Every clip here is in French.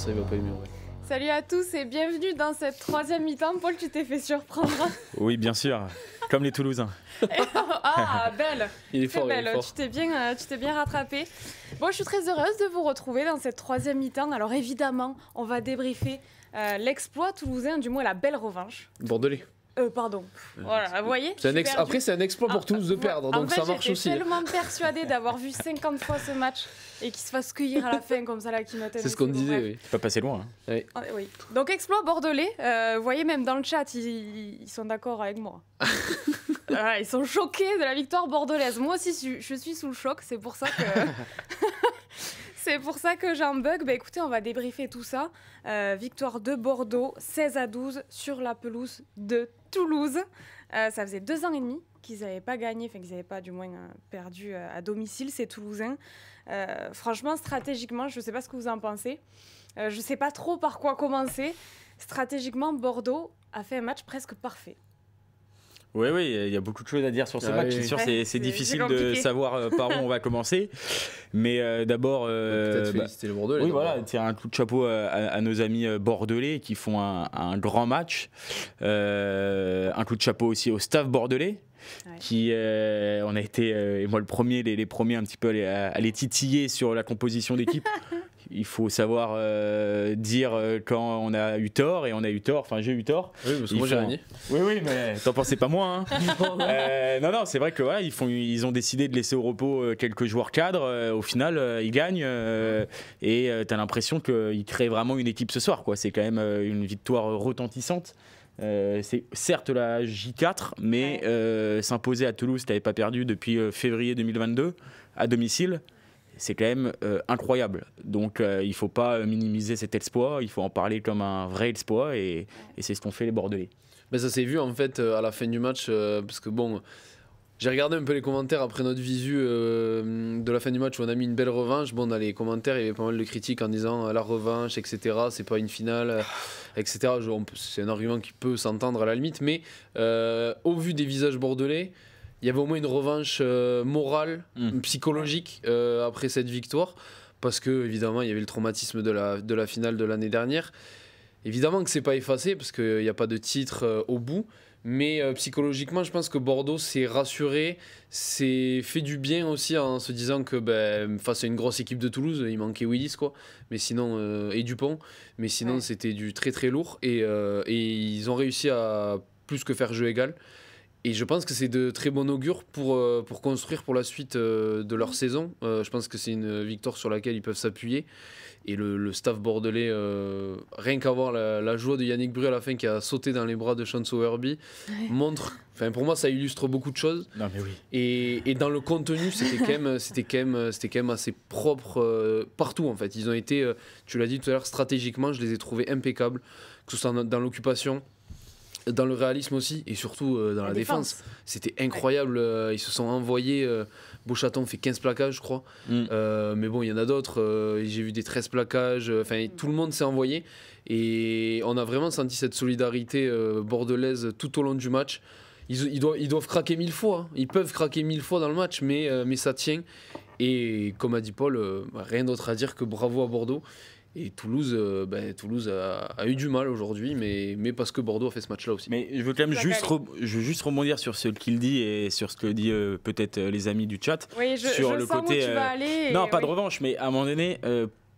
ça il va pas aimer. Ouais. Salut à tous et bienvenue dans cette troisième mi-temps. Paul, tu t'es fait surprendre. Oui, bien sûr, comme les Toulousains. Ah, belle. Il est fort, belle. il est fort. Tu t'es bien rattrapé. Bon, je suis très heureuse de vous retrouver dans cette troisième mi-temps. Alors évidemment, on va débriefer l'exploit toulousain, du moins la belle revanche. Bordelais. Pardon. Voilà, vous voyez Après, c'est un exploit pour Toulouse de perdre, donc ça marche aussi. Je suis tellement persuadée d'avoir vu 50 fois ce match et qu'il se fasse cueillir à la fin comme ça, là, qui notait. C'est ce qu'on disait, oui. Pas passé loin. Hein. Oui. Oui. Donc, exploit bordelais. Vous voyez, même dans le chat, ils sont d'accord avec moi. Voilà, ils sont choqués de la victoire bordelaise. Moi aussi, je suis sous le choc. C'est pour ça que... C'est pour ça que j'ai un bug. Bah, écoutez, on va débriefer tout ça. Victoire de Bordeaux, 16-12 sur la pelouse de Toulouse. Ça faisait 2 ans et demi qu'ils n'avaient pas gagné, enfin qu'ils n'avaient pas du moins perdu à domicile, ces Toulousains. Franchement, stratégiquement, je ne sais pas ce que vous en pensez. Je ne sais pas trop par quoi commencer. Stratégiquement, Bordeaux a fait un match presque parfait. Oui, il y a beaucoup de choses à dire sur ce match. Oui. C'est sûr, c'est difficile compliqué. de savoir par où on va commencer. Mais d'abord, Peut-être féliciter le Bordelais. oui, voilà, tirer un coup de chapeau à nos amis bordelais qui font un grand match. Un coup de chapeau aussi au staff bordelais. Ouais. Qui on a été, et moi le premier, les premiers un petit peu à les titiller sur la composition d'équipe. Il faut savoir dire quand on a eu tort, et on a eu tort, enfin j'ai eu tort. Oui, parce que moi j'ai gagné. Oui, mais t'en pensais pas moins. Hein. Non, c'est vrai que voilà, ils ont décidé de laisser au repos quelques joueurs cadres. Au final, ils gagnent et t'as l'impression qu'ils créent vraiment une équipe ce soir, quoi. C'est quand même une victoire retentissante. C'est certes la J4, mais s'imposer à Toulouse, t'avais pas perdu depuis février 2022 à domicile. C'est quand même incroyable. Donc il ne faut pas minimiser cet exploit, il faut en parler comme un vrai exploit et c'est ce qu'ont fait les Bordelais. Mais ça s'est vu en fait à la fin du match, parce que bon, j'ai regardé un peu les commentaires après notre visu de la fin du match où on a mis une belle revanche. Bon, dans les commentaires, il y avait pas mal de critiques en disant la revanche, etc. C'est pas une finale, etc. C'est un argument qui peut s'entendre à la limite, mais au vu des visages bordelais, il y avait au moins une revanche morale, psychologique après cette victoire, parce que évidemment il y avait le traumatisme de la finale de l'année dernière. Évidemment que c'est pas effacé parce qu'il n'y a pas de titre au bout, mais psychologiquement je pense que Bordeaux s'est rassuré, s'est fait du bien aussi en se disant que face à une grosse équipe de Toulouse, il manquait Willis quoi, mais sinon et Dupont, mais sinon c'était du très très lourd et ils ont réussi à plus que faire jeu égal. Et je pense que c'est de très bon augure pour construire pour la suite de leur saison. Je pense que c'est une victoire sur laquelle ils peuvent s'appuyer. Et le staff bordelais, rien qu'à voir la joie de Yannick Bru à la fin qui a sauté dans les bras de Sean Sowerby, montre... Enfin, pour moi, ça illustre beaucoup de choses. Non, mais oui. Et dans le contenu, c'était quand même assez propre partout, en fait. Ils ont été, tu l'as dit tout à l'heure, stratégiquement, je les ai trouvés impeccables, que ce soit dans l'occupation, dans le réalisme aussi, et surtout dans la défense. C'était incroyable. Ils se sont envoyés. Beauchaton fait 15 plaquages, je crois. Mais bon, il y en a d'autres. J'ai vu des 13 plaquages. Enfin, tout le monde s'est envoyé. Et on a vraiment senti cette solidarité bordelaise tout au long du match. Ils doivent craquer 1000 fois. Hein. Ils peuvent craquer 1000 fois dans le match, mais ça tient. Et comme a dit Paul, rien d'autre à dire que bravo à Bordeaux. Et Toulouse a eu du mal aujourd'hui, mais parce que Bordeaux a fait ce match-là aussi. Mais je veux quand même juste rebondir sur ce qu'il dit et sur ce que dit peut-être les amis du chat. Oui, sur le côté. Où tu vas aller non, pas de revanche, mais à un moment donné.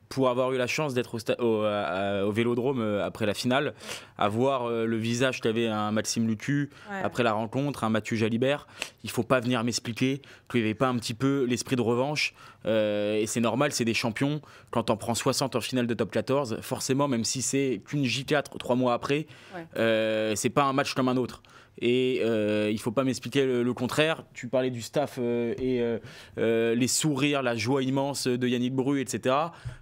Pour avoir eu la chance d'être au Vélodrome après la finale, avoir le visage qu'avait un Maxime Lucu après la rencontre, un Mathieu Jalibert, il ne faut pas venir m'expliquer qu'il n'y avait pas un petit peu l'esprit de revanche. Et c'est normal, c'est des champions. Quand on prend 60 en finale de top 14, forcément, même si c'est qu'une J4 3 mois après, c'est pas un match comme un autre. Et il ne faut pas m'expliquer le contraire. Tu parlais du staff et les sourires, la joie immense de Yannick Bru, etc.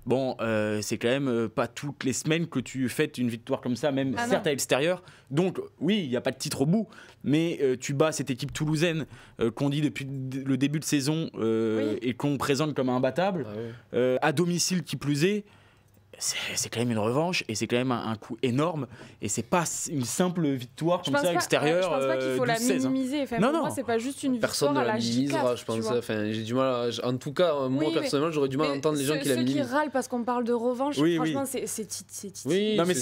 Bon, c'est quand même pas toutes les semaines que tu fêtes une victoire comme ça, même certes à l'extérieur. Donc oui, il n'y a pas de titre au bout, mais tu bats cette équipe toulousaine qu'on dit depuis le début de saison et qu'on présente comme imbattable, à domicile qui plus est. c'est quand même une revanche et c'est quand même un coup énorme et c'est pas une simple victoire comme ça extérieure. Je pense pas qu'il faut la minimiser. Enfin, pour moi, c'est pas juste une personne victoire à la minimisera, je pense. Enfin, j'ai du mal. En tout cas, moi personnellement, j'aurais du mal à entendre les gens qui la minimisent. Ceux qui râlent parce qu'on parle de revanche, franchement, c'est oui, non mais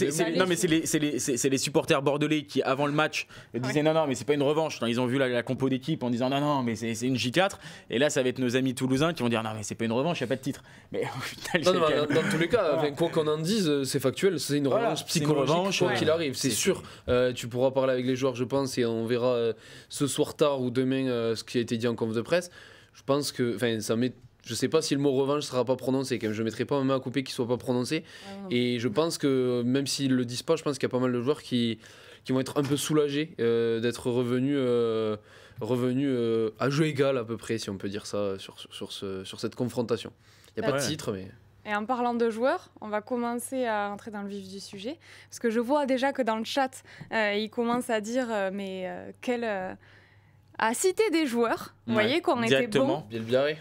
c'est les supporters bordelais qui avant le match disaient non mais c'est pas une revanche. Ils ont vu la compo d'équipe en disant non mais c'est une J4 et là ça va être nos amis toulousains qui vont dire non mais c'est pas une revanche, il y a pas de titre. Mais au final, dans tous les cas, quoi qu'on en dise, c'est factuel, c'est une revanche psychologique quoi qu'il arrive, c'est sûr. Tu pourras parler avec les joueurs, je pense, et on verra ce soir tard ou demain ce qui a été dit en conf de presse. Je pense que, je sais pas si le mot revanche sera pas prononcé, quand même. Je mettrai pas ma main à couper qu'il soit pas prononcé. Et je pense que même s'ils le disent pas, je pense qu'il y a pas mal de joueurs qui vont être un peu soulagés d'être revenus à jeu égal à peu près, si on peut dire ça, sur cette confrontation. Il n'y a pas de titre, mais... Et en parlant de joueurs, on va commencer à entrer dans le vif du sujet. Parce que je vois déjà que dans le chat, ils commencent à dire à citer des joueurs. Vous voyez qu'on était bon. Bielbiarré.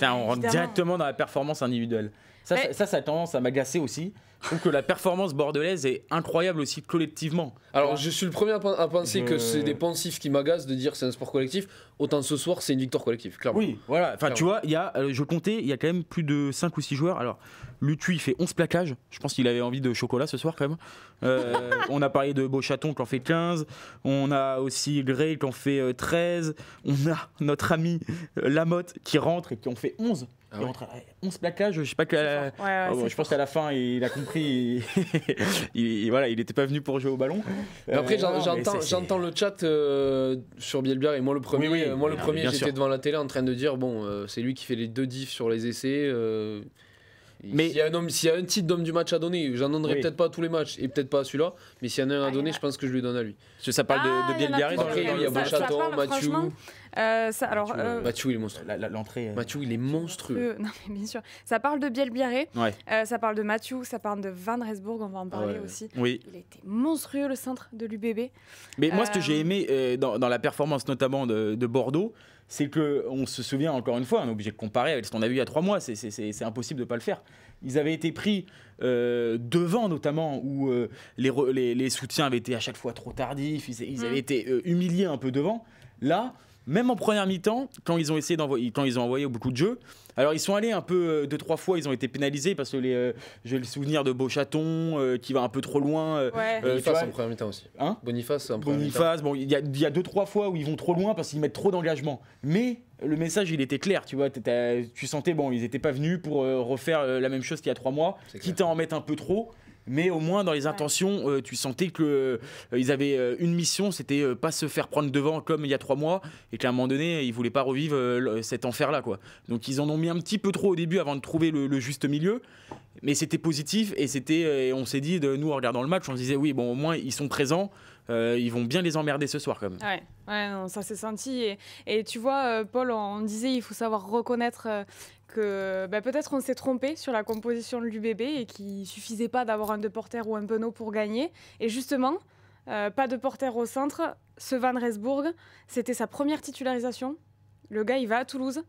On rentre directement dans la performance individuelle. Ça a tendance à m'agacer aussi. Je trouve que la performance bordelaise est incroyable aussi collectivement. Alors je suis le premier à penser que c'est des pensifs qui m'agacent de dire c'est un sport collectif. Autant ce soir c'est une victoire collective, clairement. Oui, voilà. Enfin tu vois, je comptais, il y a quand même plus de 5 ou 6 joueurs. Alors Lutu il fait 11 plaquages. Je pense qu'il avait envie de chocolat ce soir quand même. On a parlé de Beauchaton qui en fait 15. On a aussi Gray qui en fait 13. On a notre ami Lamotte qui rentre et qui en fait 11. Il rentre à 11 plaquages, je sais pas je pense qu'à la fin il a compris, il était pas venu pour jouer au ballon. Après j'entends le chat sur Bielbiarré et moi le premier j'étais devant la télé en train de dire c'est lui qui fait les 2 diffs sur les essais. Mais s'il y a un titre d'homme du match à donner, j'en donnerai peut-être pas à tous les matchs et peut-être pas à celui-là, mais s'il y en a un à donner, je pense que je lui donne à lui. Parce que ça parle de Bielbiarré. Il y a Beauchaton, Mathieu. Mathieu il est monstrueux. L'entrée. Mathieu il est monstrueux. Non mais bien sûr. Ça parle de Bielbiaré. Ça parle de Mathieu. Ça parle de Van Rensburg. On va en parler aussi. Oui. Il a été monstrueux le centre de l'UBB. Mais moi ce que j'ai aimé dans la performance notamment de Bordeaux, c'est qu'on se souvient encore une fois, on est obligé de comparer avec ce qu'on a vu il y a 3 mois, c'est impossible de ne pas le faire. Ils avaient été pris devant notamment, où les soutiens avaient été à chaque fois trop tardifs, ils avaient été humiliés un peu devant. Là, même en première mi-temps, quand ils ont envoyé beaucoup de jeux, alors ils sont allés un peu 2-3 fois, ils ont été pénalisés parce que j'ai le souvenir de Beauchaton qui va un peu trop loin. Boniface en première mi-temps aussi. Boniface en première mi-temps. Il y a 2-3 fois où ils vont trop loin parce qu'ils mettent trop d'engagement. Mais le message il était clair, tu vois, tu sentais ils n'étaient pas venus pour refaire la même chose qu'il y a 3 mois, quitte à en mettre un peu trop. Mais au moins dans les intentions, tu sentais qu'ils avaient une mission, c'était pas se faire prendre devant comme il y a 3 mois, et qu'à un moment donné, ils voulaient pas revivre cet enfer-là, quoi. Donc ils en ont mis un petit peu trop au début avant de trouver le juste milieu, mais c'était positif et on s'est dit, nous en regardant le match, on se disait oui, au moins ils sont présents. Ils vont bien les emmerder ce soir quand même. Ouais, non, ça s'est senti. Et tu vois, Paul, on disait il faut savoir reconnaître que peut-être on s'est trompé sur la composition de l'UBB et qu'il suffisait pas d'avoir un de porter ou un Penaud pour gagner. Et justement, pas de porter au centre. Ce Van Rensburg, c'était sa première titularisation. Le gars, il va à Toulouse.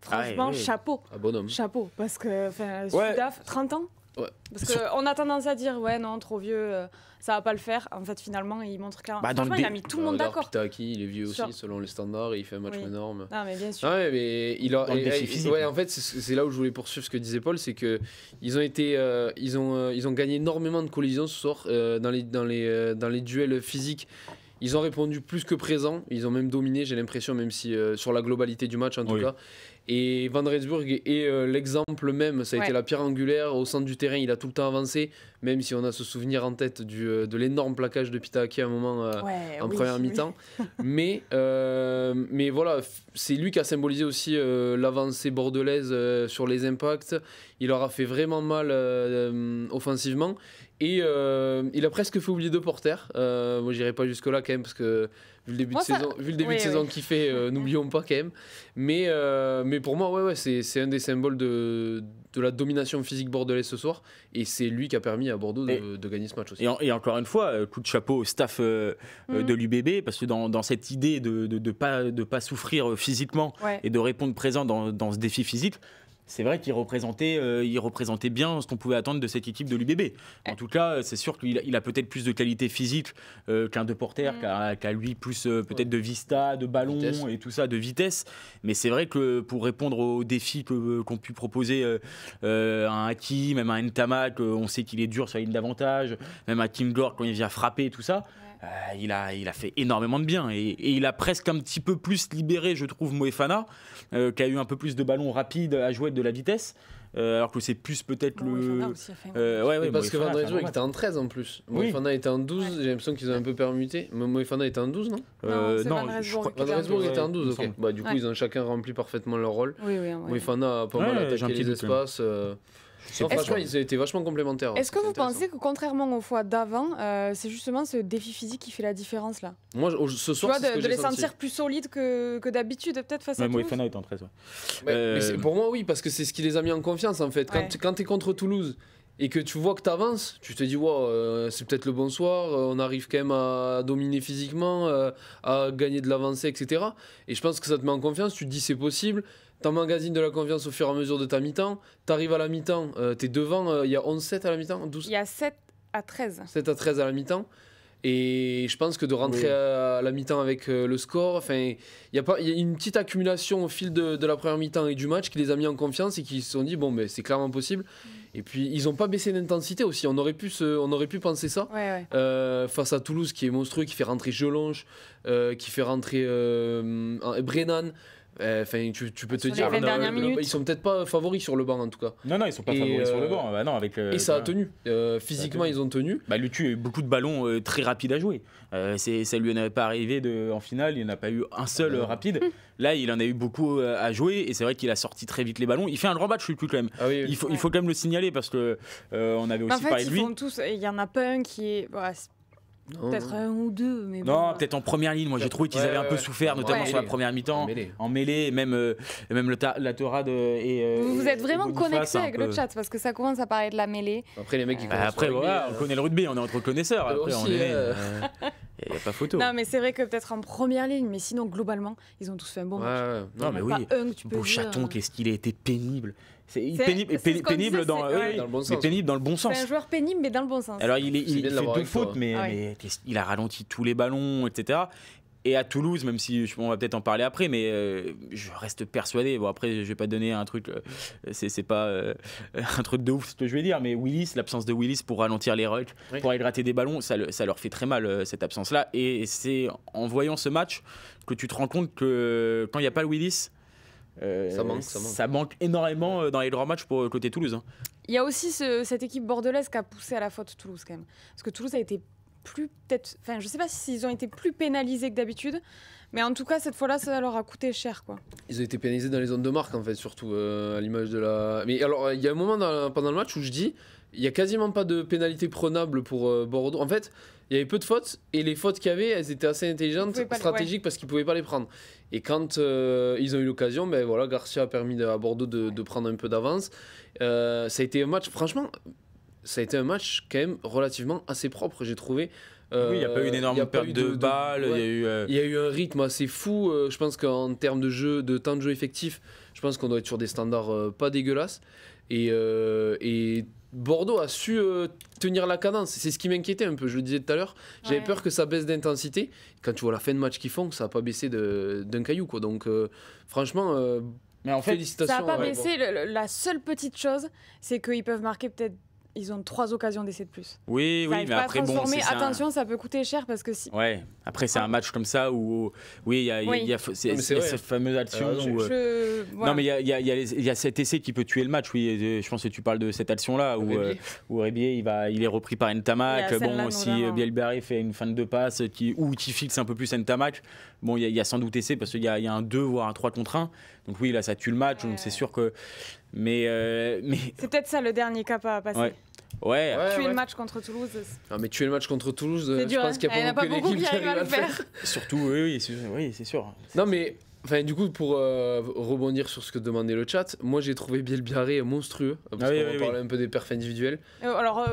Franchement, chapeau. Bonhomme. Chapeau, parce que Sudaf, 30 ans. Ouais. Parce qu'on a tendance à dire non, trop vieux, ça va pas le faire. En fait, finalement, il montre clairement. Franchement, il a mis tout le monde d'accord. Pitaki, il est vieux aussi selon les standards et il fait un match énorme. Non, mais bien sûr. Ouais, mais en fait, c'est là où je voulais poursuivre ce que disait Paul, c'est que ils ont gagné énormément de collisions ce soir dans les duels physiques. Ils ont répondu plus que présent. Ils ont même dominé, j'ai l'impression, même si sur la globalité du match en tout cas. Et Van Rensburg est l'exemple même. Ça a été la pierre angulaire. Au centre du terrain, il a tout le temps avancé. Même si on a ce souvenir en tête de l'énorme plaquage de Pitaki à un moment en première mi-temps. Mais voilà, c'est lui qui a symbolisé aussi l'avancée bordelaise sur les impacts. Il leur a fait vraiment mal offensivement. Et il a presque fait oublier 2 porters. Moi, j'irai pas jusque-là quand même, parce que vu le début de saison qu'il fait, n'oublions pas quand même. Mais pour moi, c'est un des symboles de la domination physique bordelaise ce soir. Et c'est lui qui a permis à Bordeaux de gagner ce match aussi. Et encore une fois, coup de chapeau au staff de l'UBB, parce que dans cette idée de pas souffrir physiquement et de répondre présent dans ce défi physique, c'est vrai qu'il représentait bien ce qu'on pouvait attendre de cette équipe de l'UBB. En tout cas, c'est sûr qu'il a peut-être plus de qualité physique qu'un De Porter, qu'à lui plus peut-être de vista, de ballon et tout ça, de vitesse. Mais c'est vrai que pour répondre aux défis qu'ont pu proposer un Haki, même un Ntamak, on sait qu'il est dur sur la ligne d'avantage, même un Kim Gore quand il vient frapper et tout ça. Il a fait énormément de bien et il a presque un petit peu plus libéré, je trouve, Moefana, qui a eu un peu plus de ballons rapides à jouer de la vitesse. Alors que c'est plus peut-être parce que Van Rijsselberghe était en 13 en plus. Moefana était en 12, j'ai l'impression qu'ils ont un peu permuté. Moefana était en 12, non? Non, Van Rijsselberghe était en 12, ok. Bah, du coup, ils ont chacun rempli parfaitement leur rôle. Moefana a pas mal attaqué les espaces. Franchement, ils étaient vachement complémentaires. Est-ce que vous pensez que contrairement aux fois d'avant, c'est justement ce défi physique qui fait la différence là? Moi, ce soir, tu vois, de les sentir plus solides que d'habitude, peut-être face à Toulouse. Moefana est en 13. Pour moi, oui, parce que c'est ce qui les a mis en confiance en fait. Quand tu es contre Toulouse et que tu vois que tu avances, tu te dis, c'est peut-être le bon soir, on arrive quand même à dominer physiquement, à gagner de l'avancée, etc. Et je pense que ça te met en confiance, tu te dis, c'est possible. T'emmagasines de la confiance au fur et à mesure de ta mi-temps. T'arrives à la mi-temps, t'es devant, il y a 11-7 à la mi-temps, 12. Il y a 7-13. 7-13 à la mi-temps. Et je pense que de rentrer à la mi-temps avec le score, il y a une petite accumulation au fil de la première mi-temps et du match qui les a mis en confiance et qui se sont dit, c'est clairement possible. Et puis, ils n'ont pas baissé d'intensité aussi. On aurait pu penser ça. Face à Toulouse, qui est monstrueux, qui fait rentrer Jelonge, qui fait rentrer Brennan. Tu peux te dire, ils sont peut-être pas favoris sur le banc en tout cas. Non, ils sont pas favoris sur le banc. Et ça a tenu. Physiquement, ils ont tenu. Lucu a eu beaucoup de ballons très rapides à jouer. Ça lui en avait pas arrivé en finale. Il n'a pas eu un seul rapide. Là, il en a eu beaucoup à jouer. Et c'est vrai qu'il a sorti très vite les ballons. Il fait un grand match, Lucu, quand même. Il faut quand même le signaler parce que on avait aussi parlé de lui. Il y en a pas un qui est. Peut-être un ou deux, mais peut-être en première ligne. Moi, j'ai trouvé qu'ils avaient un peu souffert, notamment sur la première mi-temps, en mêlée, même la Torade et. Vous êtes vraiment connectés avec le chat parce que ça commence à parler de la mêlée. Après, les mecs, on connaît le rugby, on est entre connaisseurs. Après, il n'y a pas photo. Non, mais c'est vrai que peut-être en première ligne, mais sinon, globalement, ils ont tous fait un bon match. Non, mais oui. Beauchaton, qu'est-ce qu'il a été pénible. Pénible dans le bon sens. Pénible dans le bon sens. C'est un joueur pénible, mais dans le bon sens. Alors, il fait 2 fautes, mais il a ralenti tous les ballons, etc. Et à Toulouse, même si on va peut-être en parler après, mais je reste persuadé. Bon, après, je vais pas donner un truc, c'est pas un truc de ouf ce que je vais dire, mais l'absence de Willis pour ralentir les rucks, pour aller gratter des ballons, ça leur fait très mal cette absence-là. Et c'est en voyant ce match que tu te rends compte que quand il n'y a pas le Willis, ça manque énormément dans les 3 matchs pour côté Toulouse. Il y a aussi cette équipe bordelaise qui a poussé à la faute Toulouse quand même. Parce que Toulouse a été je sais pas s'ils ont été plus pénalisés que d'habitude, mais en tout cas cette fois-là ça leur a coûté cher quoi. Ils ont été pénalisés dans les zones de marque en fait, surtout à l'image de la. Mais alors il y a un moment pendant le match où je dis il y a quasiment pas de pénalité prenable pour Bordeaux. En fait, il y avait peu de fautes et les fautes qu'il y avait, elles étaient assez intelligentes, stratégiques parce qu'ils pouvaient pas les prendre. Et quand ils ont eu l'occasion, Garcia a permis à Bordeaux de prendre un peu d'avance. Ça a été un match, franchement. Ça a été un match quand même relativement assez propre, j'ai trouvé. Il n'y a pas eu une énorme perte de balles. Il y a eu un rythme assez fou. Je pense qu'en termes de temps de jeu effectif, je pense qu'on doit être sur des standards pas dégueulasses. Et Bordeaux a su tenir la cadence. C'est ce qui m'inquiétait un peu, je le disais tout à l'heure. J'avais peur que ça baisse d'intensité. Quand tu vois la fin de match qu'ils font, ça n'a pas baissé d'un caillou, quoi. Donc franchement, mais en fait, félicitations. Ça n'a pas baissé. La seule petite chose, c'est qu'ils peuvent marquer peut-être. Ils ont 3 occasions d'essai de plus. Oui, mais après, attention, ça peut coûter cher parce que si. Ouais, après, c'est un match comme ça où. Oui, il y a cette fameuse action. Non, mais il y a cet essai qui peut tuer le match. Oui, je pense que tu parles de cette action-là où Rébier, il est repris par Ntamak. Bon, si Bielbarré fait une fin de 2 passes qui fixe un peu plus Ntamak, bon, il y a sans doute essai parce qu'il y a un 2 voire un 3 contre 1. Donc, oui, là, ça tue le match. Donc, c'est sûr que. Mais c'est peut-être ça le dernier cap à passer. Tuer le match contre Toulouse. Mais tuer le match contre Toulouse, je pense qu'il n'y a pas beaucoup qui arrivent à le faire. Surtout, oui, c'est sûr. Non, mais du coup, pour rebondir sur ce que demandait le chat, moi j'ai trouvé Bielbarré monstrueux. Parce qu'on va parler un peu des perfs individuels. Alors,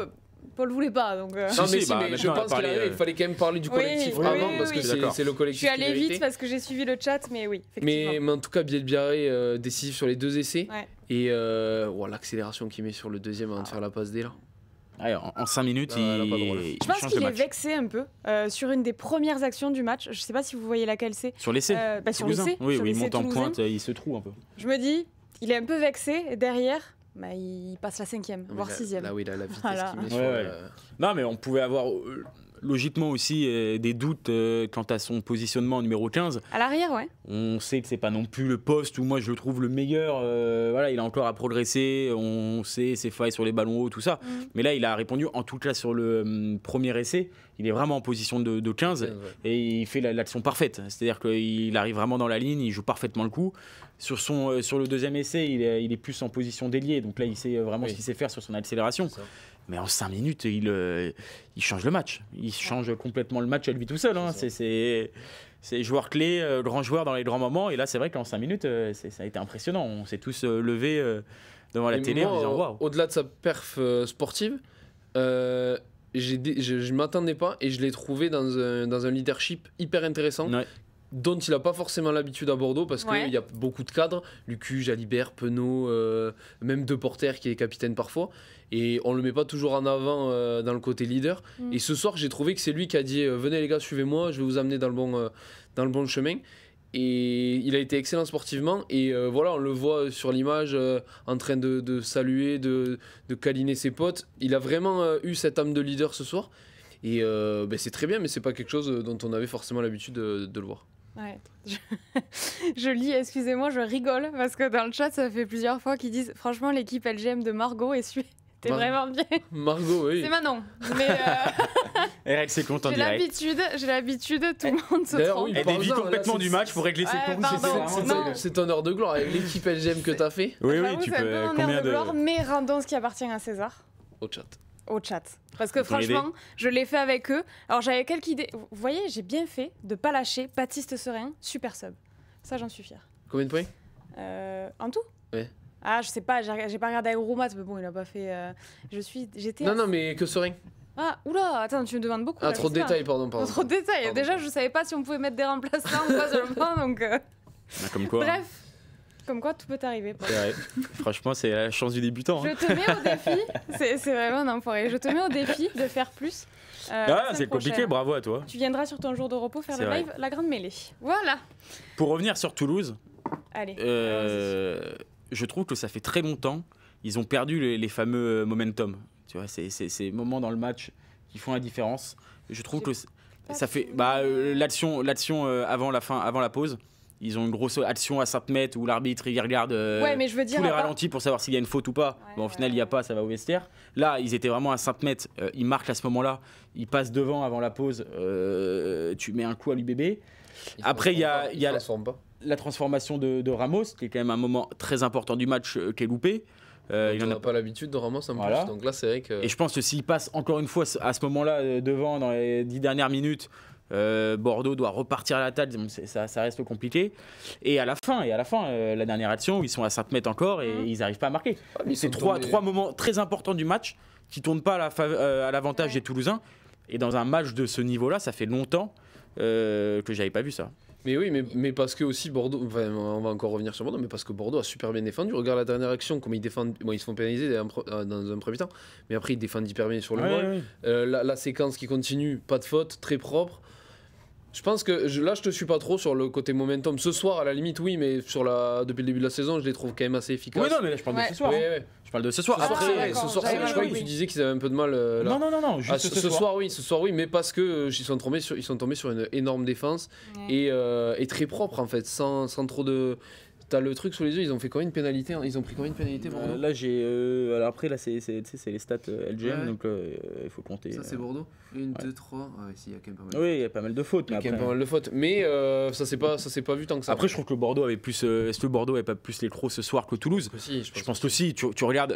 Paul voulait pas. Donc, Non, Si, mais, si, bah, mais je maintenant, pense qu'il fallait quand même parler du Oui, collectif oui, avant, oui, parce oui. que D'accord. c'est le je collectif suis allée qui vite méritait. parce que j'ai suivi le chat, mais oui, effectivement. Mais en tout cas, Bielbiarré décisif sur les 2 essais. Ouais. Et l'accélération qu'il met sur le deuxième avant de faire la passe D là. Ouais, en 5 minutes, Non, elle a pas de rôle. Je pense qu'il est vexé un peu sur une des premières actions du match. Je sais pas si vous voyez laquelle c'est. Sur l'essai Sur Toulousain. l'essai. Oui, sur oui, il l'essai monte en toulousain. pointe, il se trouve un peu. Je me dis, il est un peu vexé. Et derrière, bah, il passe la 5e, voire 6e. Là, oui, là, la vitesse Voilà. qu'il met Ouais, sur ouais. Non, mais on pouvait avoir logiquement aussi des doutes quant à son positionnement numéro 15. À l'arrière, ouais. On sait que c'est pas non plus le poste où moi je le trouve le meilleur. Voilà, il a encore à progresser. On sait ses failles sur les ballons hauts, tout ça. Mais là, il a répondu, en tout cas sur le premier essai, il est vraiment en position de 15 et il fait l'action parfaite. C'est-à-dire qu'il arrive vraiment dans la ligne, il joue parfaitement le coup. Sur le deuxième essai, il est plus en position d'ailier. Donc là, il sait vraiment ce qu'il sait faire sur son accélération. Mais en 5 minutes, il change le match. Il change complètement le match à lui tout seul. Hein. C'est joueur clé, grand joueur dans les grands moments. Et là, c'est vrai qu'en 5 minutes, ça a été impressionnant. On s'est tous levés devant la télé en disant waouh. Au-delà de sa perf sportive, je ne m'attendais pas et je l'ai trouvé dans un leadership hyper intéressant. Ouais. Dont il n'a pas forcément l'habitude à Bordeaux parce qu'il y a beaucoup de cadres, Lucu, Jalibert, Penaud, même Deporter qui est capitaine parfois, et on le met pas toujours en avant dans le côté leader. Et ce soir, j'ai trouvé que c'est lui qui a dit venez les gars, suivez-moi, je vais vous amener dans le bon chemin. Et il a été excellent sportivement et voilà, on le voit sur l'image en train de saluer, de câliner ses potes. Il a vraiment eu cette âme de leader ce soir. Et c'est très bien, mais c'est pas quelque chose dont on avait forcément l'habitude de le voir. Ouais. Je lis, excusez-moi, je rigole parce que dans le chat, ça fait plusieurs fois qu'ils disent franchement, l'équipe LGM de Margot est t'es vraiment bien. Margot, oui. C'est Manon. Mais RL, c'est content direct. j'ai l'habitude, tout le monde se trompe. Elle dévie complètement du match pour régler ses comptes. C'est ton heure de gloire avec l'équipe LGM que t'as fait. Oui, tu peux. Combien de gloire, mais rendons ce qui appartient à César. Au chat. Parce que franchement, je l'ai fait avec eux. Alors j'avais quelques idées. Vous voyez, j'ai bien fait de pas lâcher Baptiste Serein, super sub. Ça, j'en suis fier. Combien de points en tout? Ouais. Ah, je sais pas, j'ai pas regardé avec Roumat, mais bon, il a pas fait. J'étais. Non, mais que Serein. Ah, oula, attends, tu me demandes beaucoup. Trop de détails, pardon. Trop de détails. Pardon. Déjà, je savais pas si on pouvait mettre des remplaçants ou pas seulement, donc. Comme quoi. Bref. Comme quoi, tout peut arriver. Franchement, c'est la chance du débutant. Je te mets au défi, c'est vraiment un enfoiré. Je te mets au défi de faire plus. C'est compliqué, bravo à toi. Tu viendras sur ton jour de repos faire le live La Grande Mêlée. Voilà. Pour revenir sur Toulouse, allez, je trouve que ça fait très longtemps, ils ont perdu les fameux momentum. Tu vois, c'est ces moments dans le match qui font la différence. Je trouve que ça fait l'action avant la pause. Ils ont une grosse action à Saint-Mette où l'arbitre il regarde mais je veux dire, tous les ralentis pour savoir s'il y a une faute ou pas. Au final, il n'y a pas, ça va au vestiaire. Là, ils étaient vraiment à Saint-Mette. Ils marquent à ce moment-là. Ils passent devant avant la pause. Tu mets un coup à l'UBB. Après, il y a la transformation de Ramos, qui est quand même un moment très important du match qui est loupé. Il n'en a pas l'habitude de Ramos en plus. Donc là, c'est vrai que... Et je pense que s'il passe encore une fois à ce moment-là devant dans les 10 dernières minutes, Bordeaux doit repartir à l'attaque, ça reste compliqué. Et à la fin, la dernière action, ils sont à Saint-Mette encore et ils n'arrivent pas à marquer. C'est trois moments très importants du match qui ne tournent pas à l'avantage des Toulousains. Et dans un match de ce niveau-là, ça fait longtemps que j'avais pas vu ça. Mais oui, mais parce que aussi Bordeaux, enfin, on va encore revenir sur Bordeaux, mais parce que Bordeaux a super bien défendu. Regarde la dernière action, comment ils défendent. Bon, ils se font pénaliser dans un premier temps, mais après ils défendent hyper bien sur le ball. La séquence qui continue, pas de faute, très propre. Je pense que là, je te suis pas trop sur le côté momentum. Ce soir, à la limite, oui, mais depuis le début de la saison, je les trouve quand même assez efficaces. Oui, non, mais là, je parle de ce soir. Je parle de ce soir. Après, ce soir, je crois que tu disais qu'ils avaient un peu de mal. Là. Non, juste ce soir, oui, mais parce que ils sont tombés sur une énorme défense et très propre en fait, sans trop de. T'as le truc sous les yeux, ils ont fait combien de pénalités? Ils ont pris combien de pénalités Bordeaux? Là j'ai alors après là c'est les stats LGM donc il faut compter. Ça c'est Bordeaux. 1, 2, 3. Ah oui, il y a quand même pas mal. Oui, il y a pas mal de fautes. Il y a quand même pas mal de fautes, mais ça s'est pas vu tant que ça. Après je trouve que Bordeaux avait plus. Est-ce que Bordeaux avait pas plus les crocs ce soir que Toulouse? Je pense aussi. Tu regardes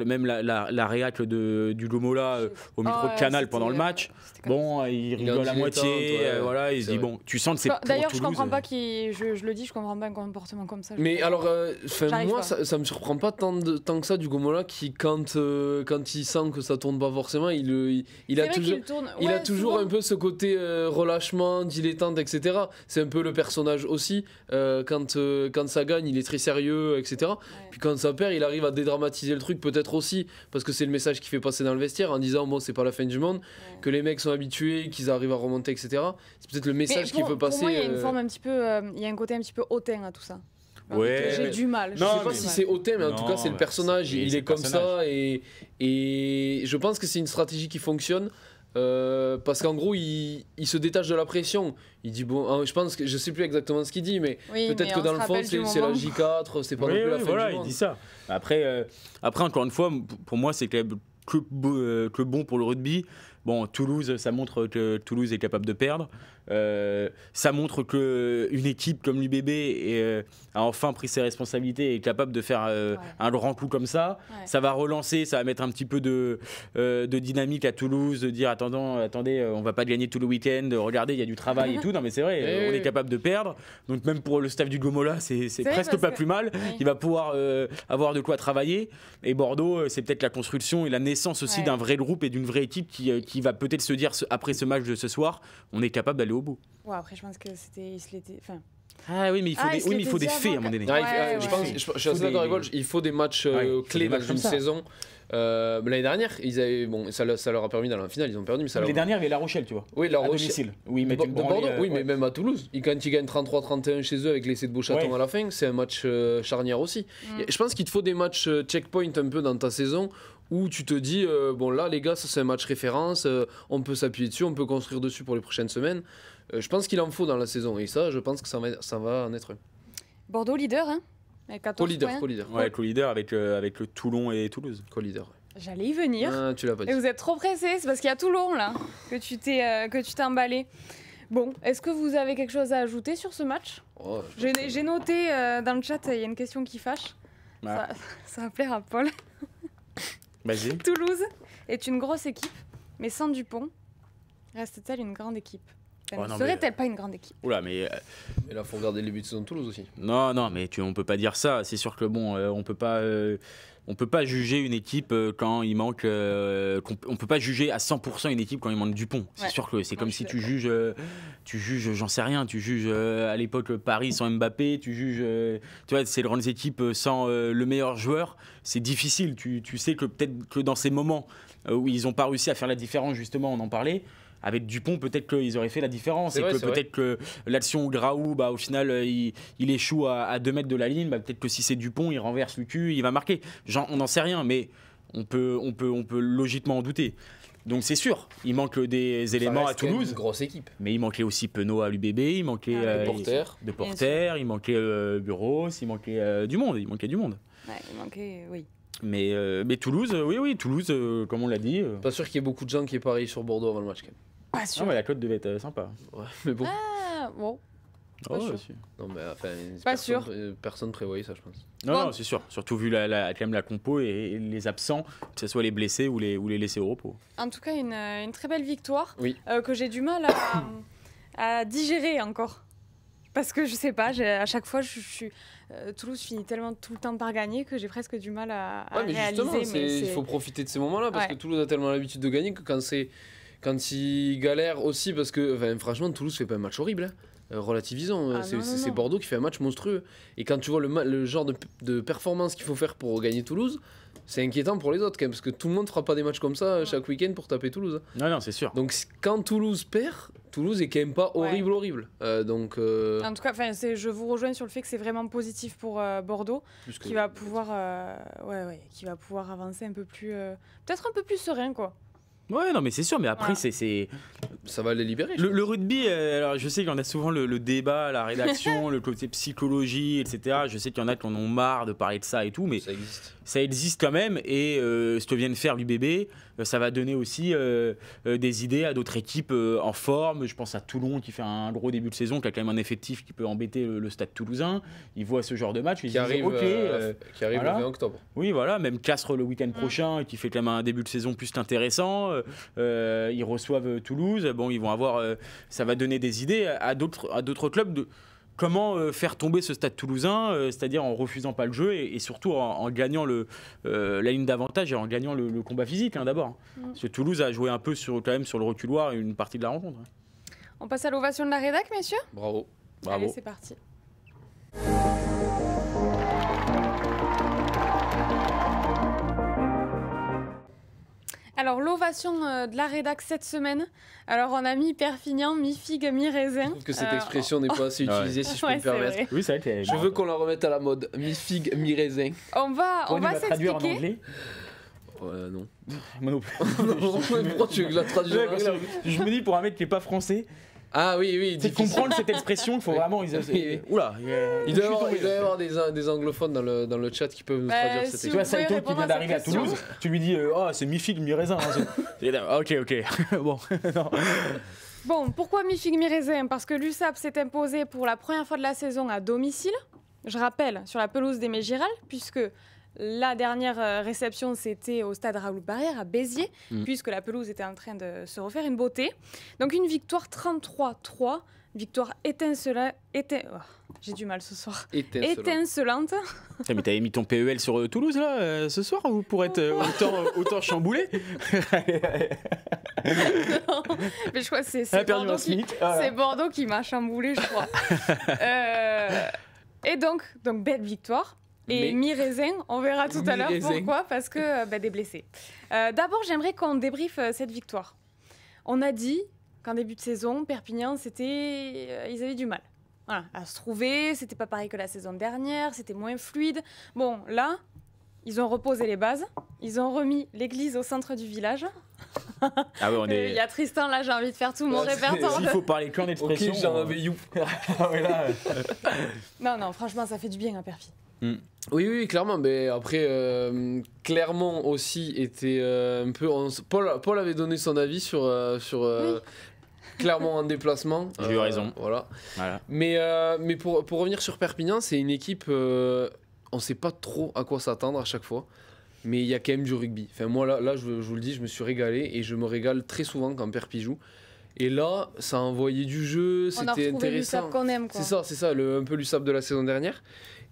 même la réac du Gomola au micro de Canal pendant le match. Bon, il rigole à moitié. Voilà, il se dit bon, tu sens que c'est. D'ailleurs, je comprends pas je le dis, je comprends pas un comportement comportement comme ça. Mais alors, J'arrive moi, pas. ça me surprend pas tant que ça du Gomola qui, quand il sent que ça tourne pas forcément, il a toujours. Il a toujours un peu ce côté relâchement, dilettante, etc. C'est un peu le personnage aussi. Quand ça gagne, il est très sérieux, etc. Ouais. Puis quand ça perd, il arrive à dédramatiser le truc, peut-être aussi, parce que c'est le message qu'il fait passer dans le vestiaire en disant bon, c'est pas la fin du monde, que les mecs sont habitués, qu'ils arrivent à remonter, etc. C'est peut-être le message qu'il veut passer. Pour moi, il y a une forme un petit peu, il y a un côté un petit peu hautain à tout ça. Ouais. J'ai du mal. Je sais pas si c'est hautain, mais en tout cas, c'est le personnage. Il est comme ça et je pense que c'est une stratégie qui fonctionne. Parce qu'en gros, il se détache de la pression. Il dit bon, je pense que je sais plus exactement ce qu'il dit, mais peut-être que dans le fond, c'est la J4, c'est pas non plus la fin voilà, du monde. il dit ça. Après, encore une fois, pour moi, c'est que bon pour le rugby. Bon, Toulouse, ça montre que Toulouse est capable de perdre. Ça montre qu'une équipe comme l'UBB a enfin pris ses responsabilités et est capable de faire un grand coup comme ça. Ouais. Ça va relancer, ça va mettre un petit peu de dynamique à Toulouse, de dire attendez, on va pas gagner tout le week-end, regardez, il y a du travail et tout. Non mais c'est vrai, on est capable de perdre. Donc même pour le staff du Gomola, c'est presque pas plus mal. Il va pouvoir avoir de quoi travailler. Et Bordeaux, c'est peut-être la construction et la naissance aussi d'un vrai groupe et d'une vraie équipe qui va peut-être se dire après ce match de ce soir, on est capable d'aller au bout. Ouais, après je pense que il se l'était. Ah oui, mais il faut des faits à un moment donné. Je suis assez d'accord avec Wolf, il faut des matchs clés dans une saison. L'année dernière, ça leur a permis dans la finale, ils ont perdu. Mais l'année dernière, il y avait La Rochelle, tu vois. Oui, La Rochelle. Oui, mais Bordeaux, mais même à Toulouse. Quand ils gagnent 33-31 chez eux avec l'essai de Beauchaton à la fin, c'est un match charnière aussi. Je pense qu'il te faut des matchs checkpoint un peu dans ta saison où tu te dis, bon là les gars, ça c'est un match référence, on peut s'appuyer dessus, on peut construire dessus pour les prochaines semaines. Je pense qu'il en faut dans la saison et ça, je pense que ça va en être un. Bordeaux leader, hein, avec 14 points. Co-leader. Ouais, co-leader avec le Toulon et Toulouse. Co-leader. J'allais y venir. Ah, tu l'as pas dit. Et vous êtes trop pressé, c'est parce qu'il y a Toulon là que tu t'es emballé. Bon, est-ce que vous avez quelque chose à ajouter sur ce match ? J'ai noté dans le chat, il y a une question qui fâche. Ah. Ça va plaire à Paul. Vas-y. Toulouse est une grosse équipe, mais sans Dupont, reste-t-elle une grande équipe ? Serait-elle pas une grande équipe ? Oula, mais là, faut regarder le début de saison de Toulouse aussi. Non, mais on peut pas dire ça. C'est sûr que bon, on peut pas juger une équipe quand il manque. On peut pas juger à 100% une équipe quand il manque Dupont. C'est sûr que c'est comme si tu juges, j'en sais rien. Tu juges à l'époque Paris sans Mbappé. Tu juges, tu vois, ces grandes équipes sans le meilleur joueur. C'est difficile. Tu sais que peut-être que dans ces moments où ils ont pas réussi à faire la différence, justement, on en parlait. Avec Dupont, peut-être qu'ils auraient fait la différence. Peut-être que l'action Graou, au final, il échoue à 2 mètres de la ligne. Peut-être que si c'est Dupont, il renverse le cul, il va marquer. On n'en sait rien, mais on peut logiquement en douter. Donc c'est sûr, il manque des éléments à Toulouse. Une grosse équipe. Mais il manquait aussi Penaud à l'UBB, il manquait de Porter, il manquait Bureau, il manquait du monde. Il manquait du monde. Ouais, il manquait, oui. Mais Toulouse, Toulouse, comme on l'a dit. Pas sûr qu'il y ait beaucoup de gens qui aient parié sur Bordeaux avant le match quand même. Pas sûr. Non, mais la cote devait être sympa. Ouais, mais bon. Ah, bon. Pas sûr. Non, mais enfin, personne prévoyait ça, je pense. Non, c'est sûr. Surtout vu quand même la compo et les absents, que ce soit les blessés ou les laissés au repos. En tout cas, une très belle victoire que j'ai du mal à digérer encore. Parce que je sais pas, à chaque fois, Toulouse finit tellement tout le temps par gagner que j'ai presque du mal à réaliser. Justement, il faut profiter de ces moments-là parce que Toulouse a tellement l'habitude de gagner que quand ils galèrent aussi, parce que franchement, Toulouse fait pas un match horrible. Relativisons, c'est Bordeaux qui fait un match monstrueux. Et quand tu vois le genre de performance qu'il faut faire pour gagner Toulouse, c'est inquiétant pour les autres quand même, parce que tout le monde fera pas des matchs comme ça chaque week-end pour taper Toulouse. Non, c'est sûr. Donc quand Toulouse perd, Toulouse est quand même pas horrible. En tout cas, je vous rejoins sur le fait que c'est vraiment positif pour Bordeaux, qui va pouvoir avancer un peu plus, peut-être un peu plus serein, quoi. Ouais, non, mais c'est sûr, mais après, ça va les libérer. Le rugby, alors je sais qu'il y en a souvent le débat, la rédaction, le côté psychologie, etc. Je sais qu'il y en a qui en ont marre de parler de ça et tout, mais ça existe quand même. Et ce que vient de faire l'UBB, ça va donner aussi des idées à d'autres équipes en forme. Je pense à Toulon qui fait un gros début de saison, qui a quand même un effectif qui peut embêter le stade toulousain. Ils voient ce genre de match, ils qui arrive le 20 octobre. Oui, voilà, même Castres le week-end prochain, qui fait quand même un début de saison plus intéressant. Ils reçoivent Toulouse. Bon, ils vont avoir, ça va donner des idées à d'autres clubs comment faire tomber ce Stade Toulousain, c'est-à-dire en refusant pas le jeu et surtout en gagnant la ligne d'avantage et en gagnant le combat physique d'abord. Parce que Toulouse a joué un peu quand même sur le reculoir une partie de la rencontre. On passe à l'ovation de la rédac, messieurs. Bravo. Allez, c'est parti. Alors, l'ovation de la rédac cette semaine. Alors, on a mis Perpignan, mi-figue, mi-raisin. Je trouve que cette expression n'est pas assez utilisée, si je peux me permettre. Oui, c'est vrai. Je veux qu'on la remette à la mode. Mi-figue, mi-raisin. On va traduire en s'expliquer. anglais. Non. Moi non plus. Pourquoi tu veux que la traduise? Je me dis pour un mec qui n'est pas français. Ah oui. C'est comprendre cette expression, il faut vraiment. Oula. Il doit y avoir des anglophones dans le chat qui peuvent nous traduire cette si Tu vois, expression. Saito qui vient d'arriver à Toulouse, tu lui dis c'est mi-figue, mi-raisin. Ok. Bon, non. Bon, pourquoi mi-figue, mi-raisin? Parce que l'USAP s'est imposé pour la première fois de la saison à domicile. Je rappelle, sur la pelouse des Mégirales, puisque la dernière réception, c'était au stade Raoul-Barrière à Béziers, puisque la pelouse était en train de se refaire une beauté. Donc une victoire 33-3, victoire étincelante. J'ai du mal ce soir. Étincelante. Mais t'avais mis ton PEL sur Toulouse là ce soir ou pour être autant chamboulé? Non, mais je crois que c'est Bordeaux qui m'a chamboulé, je crois. Et donc belle victoire. Et mi-raisin, on verra tout à l'heure pourquoi, parce que des blessés. D'abord, j'aimerais qu'on débriefe cette victoire. On a dit qu'en début de saison, Perpignan, ils avaient du mal à se trouver, c'était pas pareil que la saison dernière, c'était moins fluide. Bon, là, ils ont reposé les bases, ils ont remis l'église au centre du village. Ah ouais, on est... Il y a Tristan, là, j'ai envie de faire tout mon répertoire. Il faut parler qu'en expression. Ok, j'en avais you. Non, franchement, ça fait du bien à Perpi. Oui, clairement. Mais après, Clermont aussi était un peu. Paul avait donné son avis sur Clermont en déplacement. J'ai eu raison. Voilà. Mais pour revenir sur Perpignan, c'est une équipe. On ne sait pas trop à quoi s'attendre à chaque fois. Mais il y a quand même du rugby. Enfin, moi, là je vous le dis, je me suis régalé. Et je me régale très souvent quand Perpi joue. Et là, ça a envoyé du jeu. C'était intéressant. l'USAP qu'on aime, quoi. C'est ça, un peu l'USAP de la saison dernière.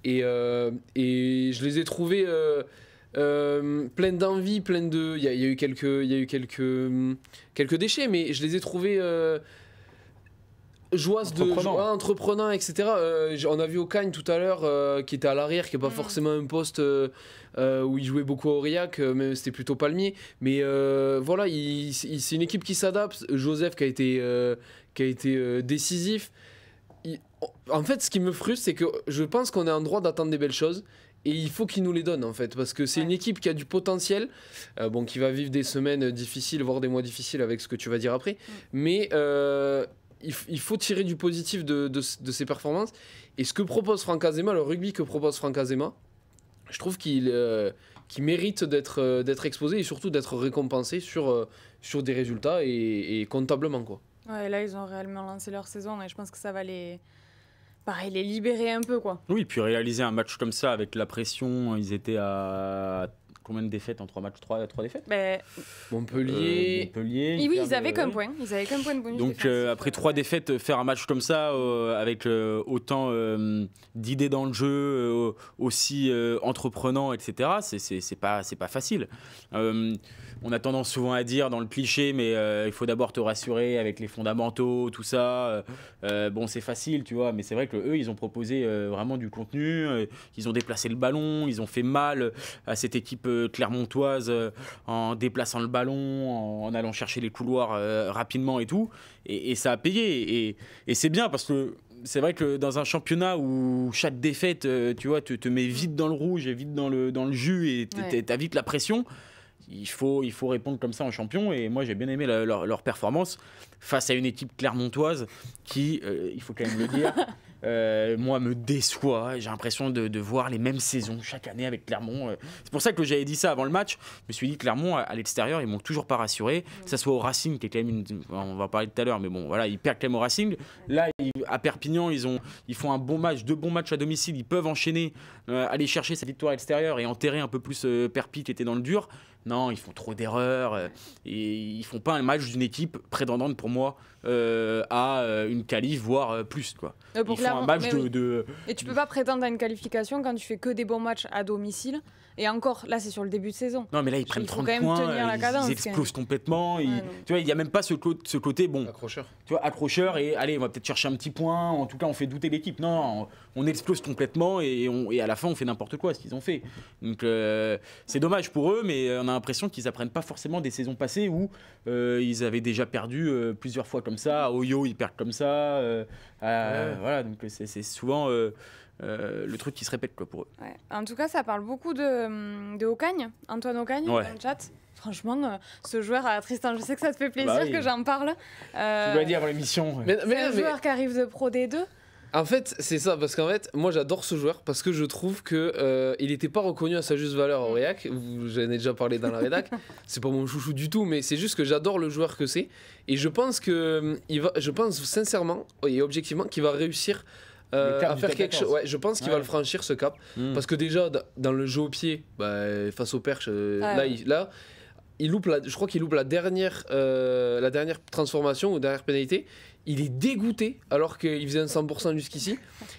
Et je les ai trouvés pleins d'envie, pleins de. Il y a eu quelques déchets, mais je les ai trouvés entreprenants, etc. On a vu Ocagne tout à l'heure qui était à l'arrière, qui n'est pas forcément un poste où il jouait beaucoup à Aurillac, mais c'était plutôt Palmier. Mais voilà, c'est une équipe qui s'adapte. Joseph qui a été décisif. En fait, ce qui me frustre, c'est que je pense qu'on est en droit d'attendre des belles choses et il faut qu'il nous les donne en fait, parce que c'est une équipe qui a du potentiel, qui va vivre des semaines difficiles, voire des mois difficiles avec ce que tu vas dire après, mais il faut tirer du positif de ses performances. Et ce que propose Franck Azema, le rugby que propose Franck Azema, je trouve qu'il mérite d'être exposé et surtout d'être récompensé sur des résultats et comptablement, quoi. Ouais, là, ils ont réellement lancé leur saison et je pense que ça va les libérer un peu, quoi. Oui, puis réaliser un match comme ça avec la pression, ils étaient à combien de défaites en 3 matchs? 3 défaites? Montpellier. Et oui, ils avaient qu'un point. Ils avaient qu'un point de bonus. Donc après 3 défaites, faire un match comme ça, avec autant d'idées dans le jeu, aussi entreprenant, etc., c'est pas facile. On a tendance souvent à dire dans le cliché, mais il faut d'abord te rassurer avec les fondamentaux, tout ça. Bon, c'est facile, tu vois, mais c'est vrai qu'eux, ils ont proposé vraiment du contenu. Ils ont déplacé le ballon, ils ont fait mal à cette équipe clermontoise en déplaçant le ballon, en allant chercher les couloirs rapidement et tout. Et ça a payé. Et c'est bien parce que c'est vrai que dans un championnat où chaque défaite, tu vois, te met vite dans le rouge et vite dans le jus et t'as vite la pression. Il faut répondre comme ça en champion. Et moi, j'ai bien aimé leur performance face à une équipe clermontoise qui, il faut quand même le dire, moi, me déçoit. J'ai l'impression de voir les mêmes saisons chaque année avec Clermont. C'est pour ça que j'avais dit ça avant le match. Je me suis dit, Clermont, à l'extérieur, ils m'ont toujours pas rassuré. Que ça soit au Racing, qui est quand même on va en parler tout à l'heure, mais bon, voilà, ils perdent quand même au Racing. Là, à Perpignan, ils font un bon match, 2 bons matchs à domicile. Ils peuvent enchaîner, aller chercher cette victoire extérieure et enterrer un peu plus Perpi qui était dans le dur. non, ils font trop d'erreurs et ils font pas un match d'une équipe prétendante pour moi à une qualif, voire plus, quoi. Ils font un match Et tu peux pas prétendre à une qualification quand tu fais que des bons matchs à domicile. Et encore, là, c'est sur le début de saison. Non, mais là, ils prennent 30 points, ils explosent complètement. Tu vois, il n'y a même pas ce côté, bon, accrocheur. Tu vois, accrocheur et allez, on va peut-être chercher un petit point. En tout cas, on fait douter l'équipe. Non, on explose complètement et à la fin, on fait n'importe quoi, ce qu'ils ont fait. Donc, c'est dommage pour eux, mais on a l'impression qu'ils apprennent pas forcément des saisons passées où ils avaient déjà perdu plusieurs fois comme ça. À Oyo, ils perdent comme ça. Voilà, donc c'est souvent... le truc qui se répète, quoi, pour eux. Ouais. En tout cas, ça parle beaucoup de Ocagne, Antoine Ocagne, dans le chat. Franchement, ce joueur, Tristan, je sais que ça te fait plaisir que j'en parle. Tu dois dire avant l'émission. C'est un joueur qui arrive de Pro D2. En fait, c'est ça, parce qu'en fait, moi j'adore ce joueur parce que je trouve que il n'était pas reconnu à sa juste valeur à Aurillac. J'en ai déjà parlé dans la rédac. C'est pas mon chouchou du tout, mais c'est juste que j'adore le joueur que c'est. Et je pense je pense sincèrement et objectivement qu'il va réussir à faire quelque chose. Ouais, je pense qu'il va le franchir, ce cap. Parce que déjà, dans le jeu au pied, face au perche, là, je crois qu'il loupe la dernière transformation ou dernière pénalité. Il est dégoûté alors qu'il faisait un 100% jusqu'ici.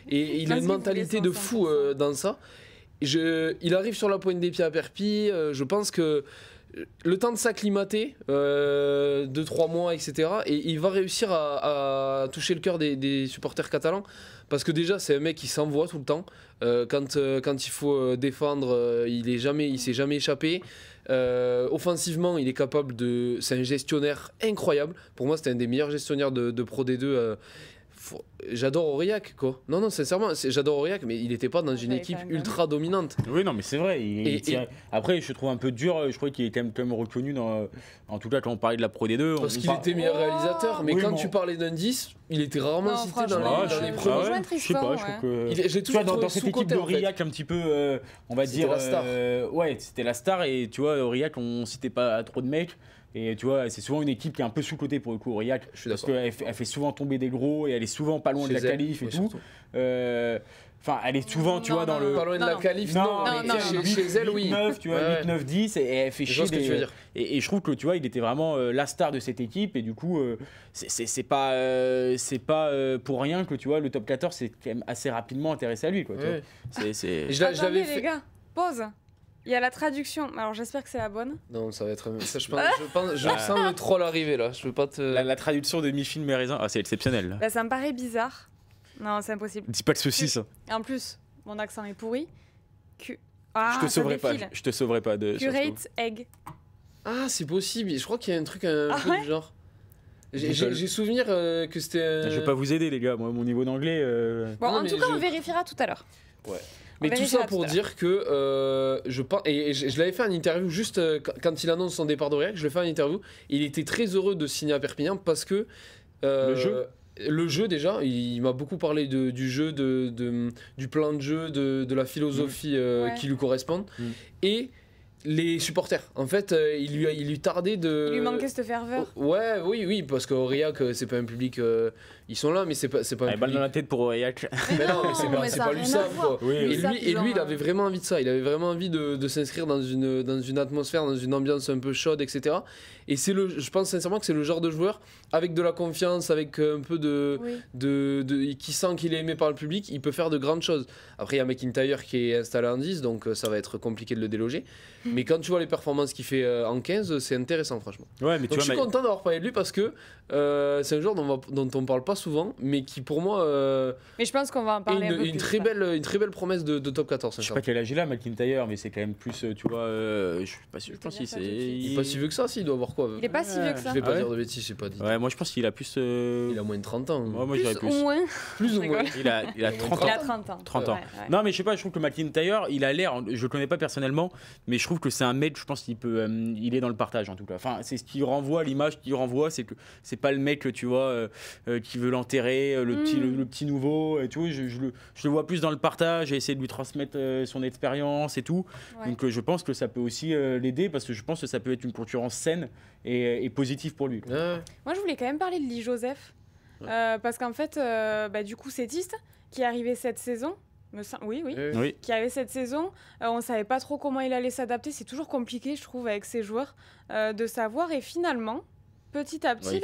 Et il a une mentalité de fou dans ça. Il arrive sur la pointe des pieds à Perpi. Je pense que le temps de s'acclimater, 2-3 mois, etc. Et il va réussir à toucher le cœur des supporters catalans. Parce que déjà, c'est un mec qui s'envoie tout le temps. Quand il faut défendre, il s'est jamais échappé. Offensivement, il est capable de... C'est un gestionnaire incroyable. Pour moi, c'était un des meilleurs gestionnaires de Pro D2. J'adore Aurillac, quoi. Non, sincèrement, j'adore Aurillac, mais il n'était pas dans une équipe ultra dominante. Oui, non, mais c'est vrai. Après, je trouve un peu dur. Je crois qu'il est quand même reconnu en tout cas, quand on parlait de la Pro D2. Parce qu'il était meilleur réalisateur, mais quand tu parlais d'un 10, il était rarement cité dans les premiers. Je sais pas, je trouve que... J'ai toujours dans cette équipe d'Aurillac, un petit peu, on va dire... la star. Ouais, c'était la star. Et tu vois, Aurillac, on citait pas trop de mecs. Et tu vois, c'est souvent une équipe qui est un peu sous-cotée pour le coup, Aurillac. Parce qu'elle fait souvent tomber des gros et elle est souvent pas loin de la qualif et tout. Enfin, elle est souvent, tu vois, dans le... Pas loin de la qualif, non. Chez elle, oui. 8-9, tu vois, 8-9-10, et elle fait chier. Et je trouve que, tu vois, il était vraiment la star de cette équipe. Et du coup, c'est pas pour rien que, tu vois, le top 14 s'est quand même assez rapidement intéressé à lui, quoi. Attendez, les gars, pause. Il y a la traduction. Alors j'espère que c'est la bonne. Non, ça va être. Ça, je sens le troll arriver là. Je veux pas te. La traduction de mi-film mes raisins, c'est exceptionnel. Bah, ça me paraît bizarre. Non, c'est impossible. Dis pas que ceci, ça. Et en plus, mon accent est pourri. Je te sauverai pas de. Curate egg. Ah, c'est possible. Je crois qu'il y a un truc un peu du genre. J'ai souvenir que c'était. Je vais pas vous aider, les gars. Moi, mon niveau d'anglais. Bon, en tout cas, on vérifiera tout à l'heure. Ouais. Mais tout ça pour dire que je pense, et je l'avais fait en interview juste quand il annonce son départ d'Aurillac, je l'ai fait en interview. Il était très heureux de signer à Perpignan parce que le jeu déjà, il m'a beaucoup parlé du jeu, du plan de jeu, de la philosophie qui lui correspond. Et les supporters, en fait, il lui tardait de... Il lui manquait cette ferveur. Oui, parce qu'Aurillac, c'est pas un public... ils sont là, mais c'est pas un public... balle dans la tête pour Aurillac. Mais non, c'est pas l'USAP, quoi. Et lui, il avait vraiment envie de ça. Il avait vraiment envie de s'inscrire dans une atmosphère, dans une ambiance un peu chaude, etc. Et je pense sincèrement que c'est le genre de joueur, avec de la confiance, avec un peu qui sent qu'il est aimé par le public, il peut faire de grandes choses. Après, il y a McIntyre qui est installé en 10, donc ça va être compliqué de le déloger. Mais quand tu vois les performances qu'il fait en 15, c'est intéressant, franchement. Ouais, mais donc je suis content d'avoir parlé de lui parce que c'est un joueur dont on parle pas souvent, mais qui pour moi mais je pense qu'on va en parler une très belle promesse de top 14. Je sais pas quel âge il a, McIntyre, mais c'est quand même plus, tu vois, je suis pas sûr. Je pense il est pas si vieux que ça, il doit avoir quoi. Il est pas si vieux que ça. Je vais pas dire de bêtises, j'ai pas dit. Ouais, moi je pense qu'il a plus. Il a moins de 30 ans. Ouais, moi je dirais plus. Plus ou moins. Il a 30 ans. Il a 30 ans. 30 ans. Ouais. Non, mais je sais pas, je trouve que McIntyre, il a l'air, je le connais pas personnellement, mais je trouve que c'est un mec, je pense qu'il peut, il est dans le partage en tout cas. Enfin, c'est ce qui renvoie, l'image qu'il renvoie, c'est que c'est pas le mec, tu vois, qui veut l'enterrer, le petit nouveau, tu vois, je le vois plus dans le partage et essayer de lui transmettre son expérience et tout. Ouais. Donc je pense que ça peut aussi l'aider parce que je pense que ça peut être une concurrence saine et positive pour lui. Moi, je voulais quand même parler de Lee Joseph parce qu'en fait, du coup, c'est Tiste qui est arrivé cette saison. Oui. qui avait cette saison. On ne savait pas trop comment il allait s'adapter. C'est toujours compliqué, je trouve, avec ces joueurs, de savoir. Et finalement, petit à petit,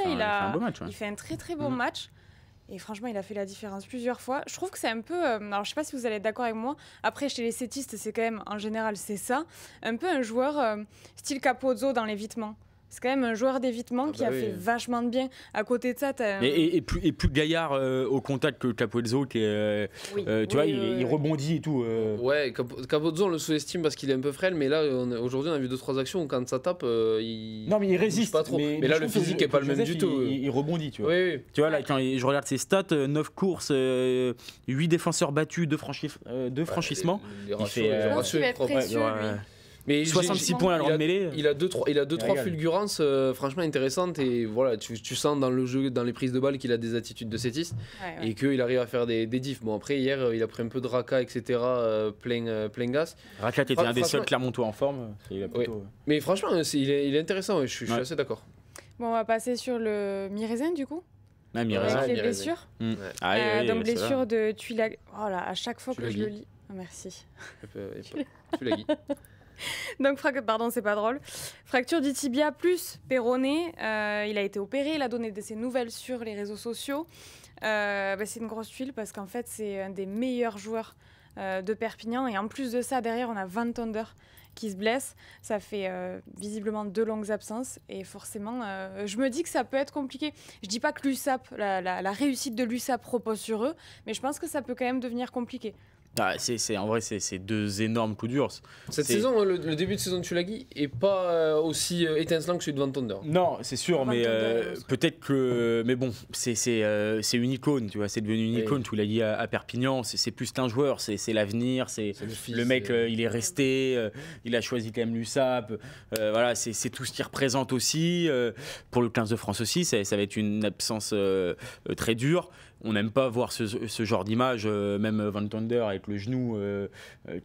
il fait un très très bon match. Et franchement, il a fait la différence plusieurs fois. Je trouve que c'est un peu... alors, je sais pas si vous allez être d'accord avec moi. Après, chez les sétistes, c'est quand même, en général, c'est ça. Un peu un joueur style Capozzo dans l'évitement. C'est quand même un joueur d'évitement qui a fait vachement de bien. À côté de ça, et plus gaillard au contact que Capozzo, qui est, tu vois, il rebondit et tout. Ouais, Capozzo, on le sous-estime parce qu'il est un peu frêle, mais là, aujourd'hui, on a vu 2-3 actions où quand ça tape, Non, mais il résiste pas trop. Mais là, le physique n'est pas le même du tout. Il rebondit, tu vois. Oui. Tu vois, là, quand je regarde ses stats, 9 courses, 8 défenseurs battus, 2 franchissements. Il fait Mais 66 points à la grande mêlée. Il a 2-3 fulgurances franchement intéressantes et voilà, tu sens dans le jeu, dans les prises de balles qu'il a des attitudes de sétiste et qu'il arrive à faire des diffs. Bon après hier il a pris un peu de Raka etc. plein gas. Raka qui était un des seuls Clermontois en forme. Mais franchement il est intéressant, je suis assez d'accord. Bon, on va passer sur le Mirezen du coup. Avec les blessures. Donc blessure de Tuilagi. Oh là, à chaque fois que je le lis. Oh, merci. Tuilagi. Donc, pardon, c'est pas drôle. Fracture du tibia plus péroné. Il a été opéré, il a donné ses nouvelles sur les réseaux sociaux. C'est une grosse tuile parce qu'en fait, c'est un des meilleurs joueurs de Perpignan. Et en plus de ça, derrière, on a Van Tonder qui se blesse. Ça fait visiblement 2 longues absences. Et forcément, je me dis que ça peut être compliqué. Je dis pas que l'USAP, la réussite de l'USAP repose sur eux, mais je pense que ça peut quand même devenir compliqué. En vrai, c'est 2 énormes coups durs. Cette saison, le début de saison de Tulagi est pas aussi étincelant que celui de Van Tonder. Non, c'est sûr, mais peut-être que. Mais bon, c'est une icône, tu vois. C'est devenu une icône, Tulagi à Perpignan. C'est plus qu'un joueur, c'est l'avenir. Le mec, il est resté. Il a choisi quand même l'USAP. Voilà, c'est tout ce qu'il représente aussi. Pour le 15 de France aussi, ça va être une absence très dure. On n'aime pas voir ce genre d'image, même Van Tonder avec le genou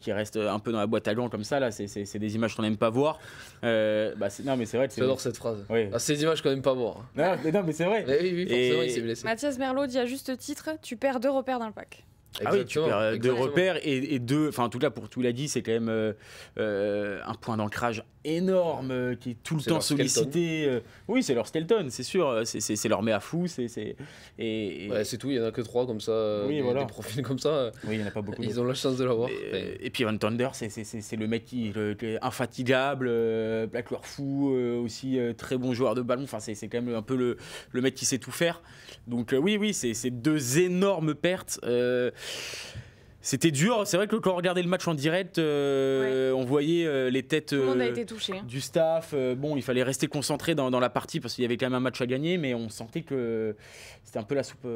qui reste un peu dans la boîte à gants comme ça. Là, c'est des images qu'on n'aime pas voir. Non, mais c'est vrai. J'adore cette phrase. Oui. C'est des images qu'on n'aime pas voir. Non, mais c'est vrai. Oui, forcément, il s'est blessé. Mathias Merlot dit à juste titre, tu perds 2 repères dans le pack. Oui, tu perds 2 repères et 2. Enfin, en tout cas, pour tout l'a dit, c'est quand même un point d'ancrage énorme qui est tout le temps sollicité. Oui, c'est leur skeleton, c'est sûr. C'est leur mea fou. C'est tout, il n'y en a que 3 comme ça. Des profils comme ça. Oui, il n'y en a pas beaucoup. Ils ont la chance de l'avoir. Et puis Van Tonder, c'est le mec qui est infatigable, plaqueur fou, aussi très bon joueur de ballon. Enfin, c'est quand même un peu le mec qui sait tout faire. Donc, oui, c'est 2 énormes pertes. C'était dur, c'est vrai que quand on regardait le match en direct, on voyait les têtes Tout le monde a été touché, du staff. Il fallait rester concentré dans la partie parce qu'il y avait quand même un match à gagner, mais on sentait que c'était un peu la soupe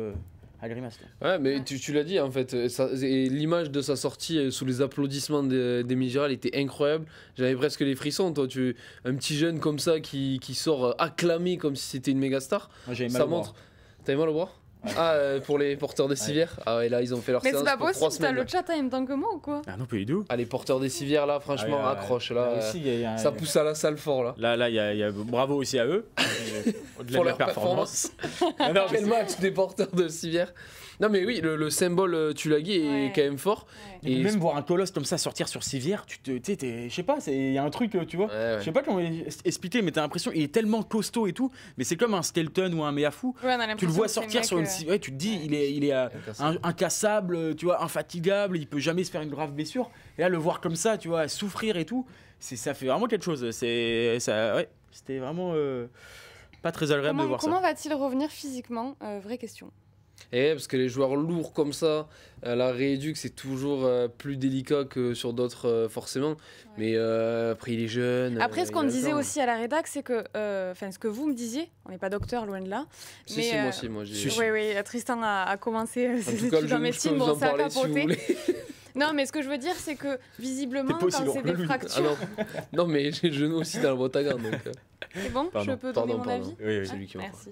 à grimace. Ouais, mais tu l'as dit en fait, l'image de sa sortie sous les applaudissements d'Émile Gérald était incroyable. J'avais presque les frissons. Toi, un petit jeune comme ça qui sort acclamé comme si c'était une méga star. Ça montre. T'avais mal au bras? Pour les porteurs de civières. Ah ouais, là ils ont fait leur séance. Mais c'est pas pour 3 possible, semaines. t'as le chat en même temps que moi ou quoi? Ah non, pas du tout. Les porteurs des civières là, franchement, accroche là. Ça pousse à la salle fort là. Là, il y a bravo aussi à eux pour leur performance. Quel match des porteurs de civières. Non mais oui, le symbole Tulagi est quand même fort. Et même voir un colosse comme ça sortir sur civière, je sais pas, il y a un truc, tu vois. Je sais pas comment expliquer, mais t'as l'impression il est tellement costaud et tout, mais c'est comme un skeleton ou un Meafu. Tu le vois sortir sur une civière, tu te dis il est incassable, tu vois, infatigable, il peut jamais se faire une grave blessure. Et là le voir comme ça, tu vois, souffrir et tout, ça fait vraiment quelque chose. C'était vraiment pas très agréable de voir ça. Comment va-t-il revenir physiquement? Vraie question. Parce que les joueurs lourds comme ça, la rééduque c'est toujours plus délicat que sur d'autres forcément. Mais après il est jeune. Après ce qu'on disait aussi à la rédac, c'est que, ce que vous me disiez, on n'est pas docteur loin de là. Moi j'ai. Oui, Tristan a commencé ses études en médecine, bon ça a capoté. Non, mais ce que je veux dire, c'est que visiblement, quand c'est des fractures. Non, mais j'ai le genou aussi dans le Bretagne. C'est bon, je peux donner mon avis? Oui. C'est lui qui merci.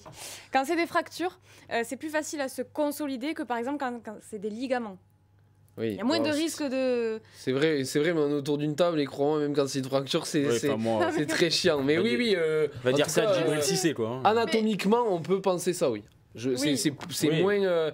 Quand c'est des fractures, c'est plus facile à se consolider que par exemple quand c'est des ligaments. Oui, il y a moins de risques de. C'est vrai, mais on est autour d'une table et crois-moi, même quand c'est une fracture, c'est très chiant. Mais oui. Va dire ça à Djibril Cissé, quoi. Anatomiquement, on peut penser ça, oui. C'est Oui. moins.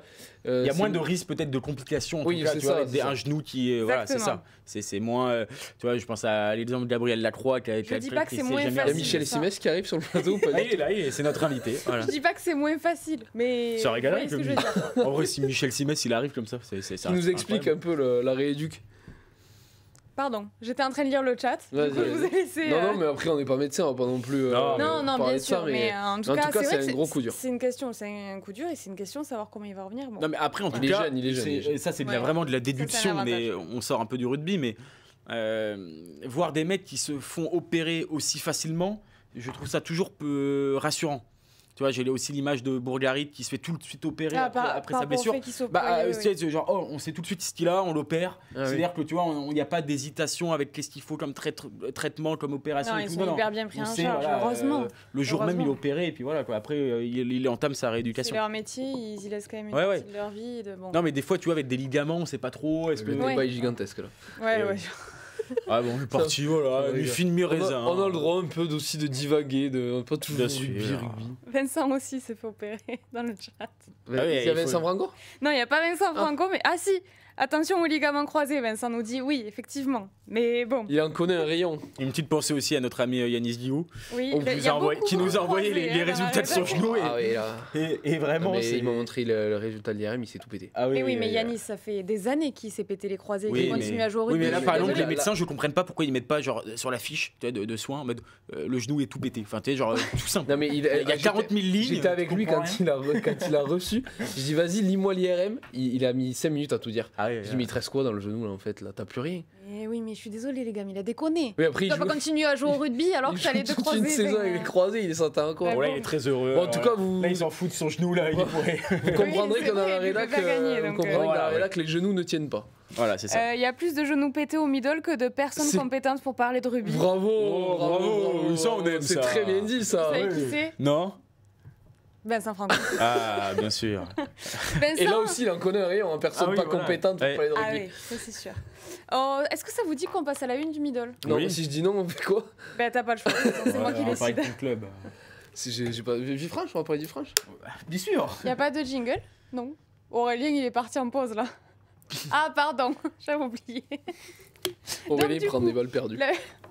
Il y a moins de risques peut-être de complications, en Oui, tout cas, c'est tu vois, ça, avec c'est ça. un genou qui est... Voilà, c'est ça. C'est moins... tu vois, je pense à l'exemple de Gabriel Lacroix qui a Je dis pas que c'est moins Il y a facile. Michel c'est ça. Simès qui arrive sur le plateau. Pas Ah, du il est là, c'est notre invité. Voilà. Je dis pas que c'est moins facile, mais Ça régale vous voyez ce que je veux dire. En vrai, si Michel Simès il arrive comme ça, Qui nous explique un peu la rééduque. Pardon, j'étais en train de lire le chat. Du Vas-y, coup, je vous ai laissé. Non, mais après, on n'est pas médecin, on va pas non plus. Non, Non, parler bien de ça, sûr, mais en tout cas, c'est vrai un que gros coup dur. C'est une question, c'est un coup dur et c'est une question de savoir comment il va revenir. Bon. Non, mais après, en tout Il est cas, jeune, il est jeune. ça, c'est Ouais. vraiment de la c'est un déduction, mais on sort un peu du rugby, mais voir des mecs qui se font opérer aussi facilement, je trouve ça toujours peu rassurant. Tu vois, j'ai aussi l'image de Bourgarit qui se fait tout de suite opérer après sa blessure. C'est genre, oh, on sait tout de suite ce qu'il a, on l'opère. C'est-à-dire que tu vois, il n'y a pas d'hésitation avec qu'est-ce qu'il faut comme traitement, comme opération. Non, et ils tout. sont hyper bien pris en charge, voilà, heureusement. le jour même, il est Heureusement. opéré, et puis voilà, quoi. Après, il entame sa C'est rééducation. leur métier, ils y laissent quand même une Ouais, partie de leur vie. Non, mais des fois, tu vois, avec des ligaments, on sait pas trop. Est-ce que. Le Ouais. débat est gigantesque là. Ouais. Ah bon, on est parti, voilà, Ouais, du gars. film mi-raisin. On a le droit un peu aussi de divaguer, de pas toujours Bien sûr. rugby. Vincent aussi s'est fait opérer dans le chat. Il ouais, y a il faut- Vincent Franco. Non, il n'y a pas Vincent Franco, mais ah si, attention aux ligaments croisés. Vincent nous dit oui, effectivement. Mais bon, Il en connaît un rayon. Une petite pensée aussi à notre ami Yanis Guillou, oui. on il y vous a a envoyé- beaucoup qui nous a envoyé croisés, les hein, résultats de son dans la genou. Ah oui, là. Et vraiment, Mais c'est. il m'a montré le résultat de l'IRM, il s'est tout pété. Ah Mais oui, mais Yanis, ça fait des années qu'il s'est pété les croisés, Oui, qu'il continue mais- à jouer au Oui, rugby. mais là, Je suis par exemple, les désolée. médecins, je comprenne pas pourquoi ils mettent pas genre sur la fiche tu vois, de soins en mode le genou est tout pété. Enfin, tu sais, genre tout simple. Non, mais Il y a 40 000 lignes. J'étais avec je lui comprends quand il a reçu. Je dis vas-y, lis-moi l'IRM. Il a mis 5 minutes à tout dire. Ah, ouais, Je dis mais il te reste quoi dans le genou là en fait là? T'as plus rien. Eh oui, mais je suis désolée, les gars, mais il a déconné. Oui, après Tu vas pas continuer à jouer au rugby alors que il t'as les joue deux toute une croisés. saison avec les croisés, il est sorti encore. Ouais, Bon, là, il est très heureux. Bon, en tout cas, vous- Là, il s'en fout de son genou, là. Il est pourri. Vous comprendrez c'est que dans vrai, la il peut rédac, pas gagner, donc, voilà, les genoux ne tiennent pas. Voilà, c'est ça. Il y a plus de genoux pétés au middle que de personnes C'est- compétentes pour parler de rugby. Bravo, Oh, bravo, ça, on aime C'est ça. très bien dit Vous ça. savez ouais. qui c'est Non Vincent Franco. Ah, bien sûr. Vincent Et là aussi, il en connaît un rayon, en personne Ah oui, pas voilà. compétente pour Ouais. parler de Ah rugby. oui, ça c'est sûr. Oh, est-ce que ça vous dit qu'on passe à la une du middle? Non, Oui. si je dis non, on fait quoi? Ben t'as pas le choix, c'est moi qui On va parler décide. de ton club. Si j'ai pas. Villefranche, on va parler du Franche. Bien sûr. Y a pas de jingle? Non. Aurélien il est parti en pause là. Ah pardon, j'avais oublié. Aurélien du prend coup, des balles perdues.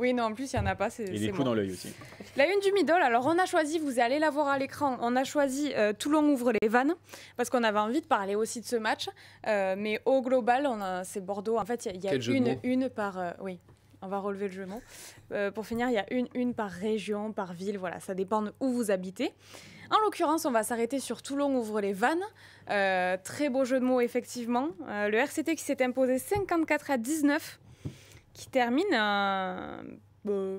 Oui non en plus il y en a pas, c'est Et les coups moi. dans l'œil aussi. La une du middle, alors on a choisi, vous allez la voir à l'écran, on a choisi Toulon ouvre les vannes parce qu'on avait envie de parler aussi de ce match, mais au global c'est Bordeaux. En fait il y a Quel jeu de mots. une par oui. On va relever le jeu de mots. Pour finir, il y a une par région, par ville, voilà, ça dépend de où vous habitez. En l'occurrence, on va s'arrêter sur Toulon ouvre les vannes. Très beau jeu de mots, effectivement. Le RCT qui s'est imposé 54-19, qui termine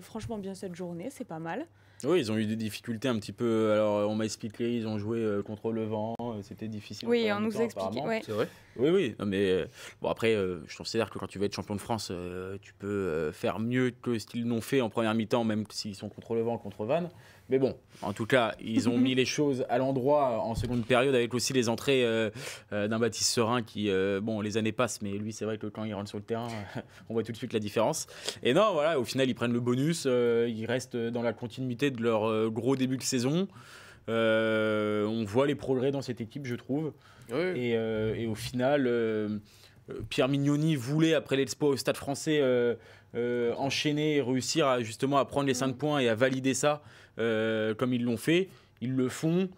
franchement bien cette journée, c'est pas mal. Oui, ils ont eu des difficultés un petit peu. Alors, on m'a expliqué, ils ont joué contre le vent, c'était difficile. Oui, en on nous temps, a expliqué. apparemment. Ouais. C'est vrai. Oui, oui. Non, mais bon, après, je considère que quand tu veux être champion de France, tu peux faire mieux que ce qu'ils n'ont fait en première mi-temps, même s'ils sont contre le vent, contre Vannes. Mais bon, en tout cas, ils ont mis les choses à l'endroit en seconde période avec aussi les entrées d'un Baptiste Serin qui, bon, les années passent, mais lui, c'est vrai que quand il rentre sur le terrain, on voit tout de suite la différence. Et non, voilà, au final, ils prennent le bonus, ils restent dans la continuité de leur gros début de saison. On voit les progrès dans cette équipe, je trouve. Oui. Et au final, Pierre Mignoni voulait, après l'expo au Stade Français, enchaîner et réussir justement à prendre les 5 points et à valider ça comme ils l'ont fait. Ils le font.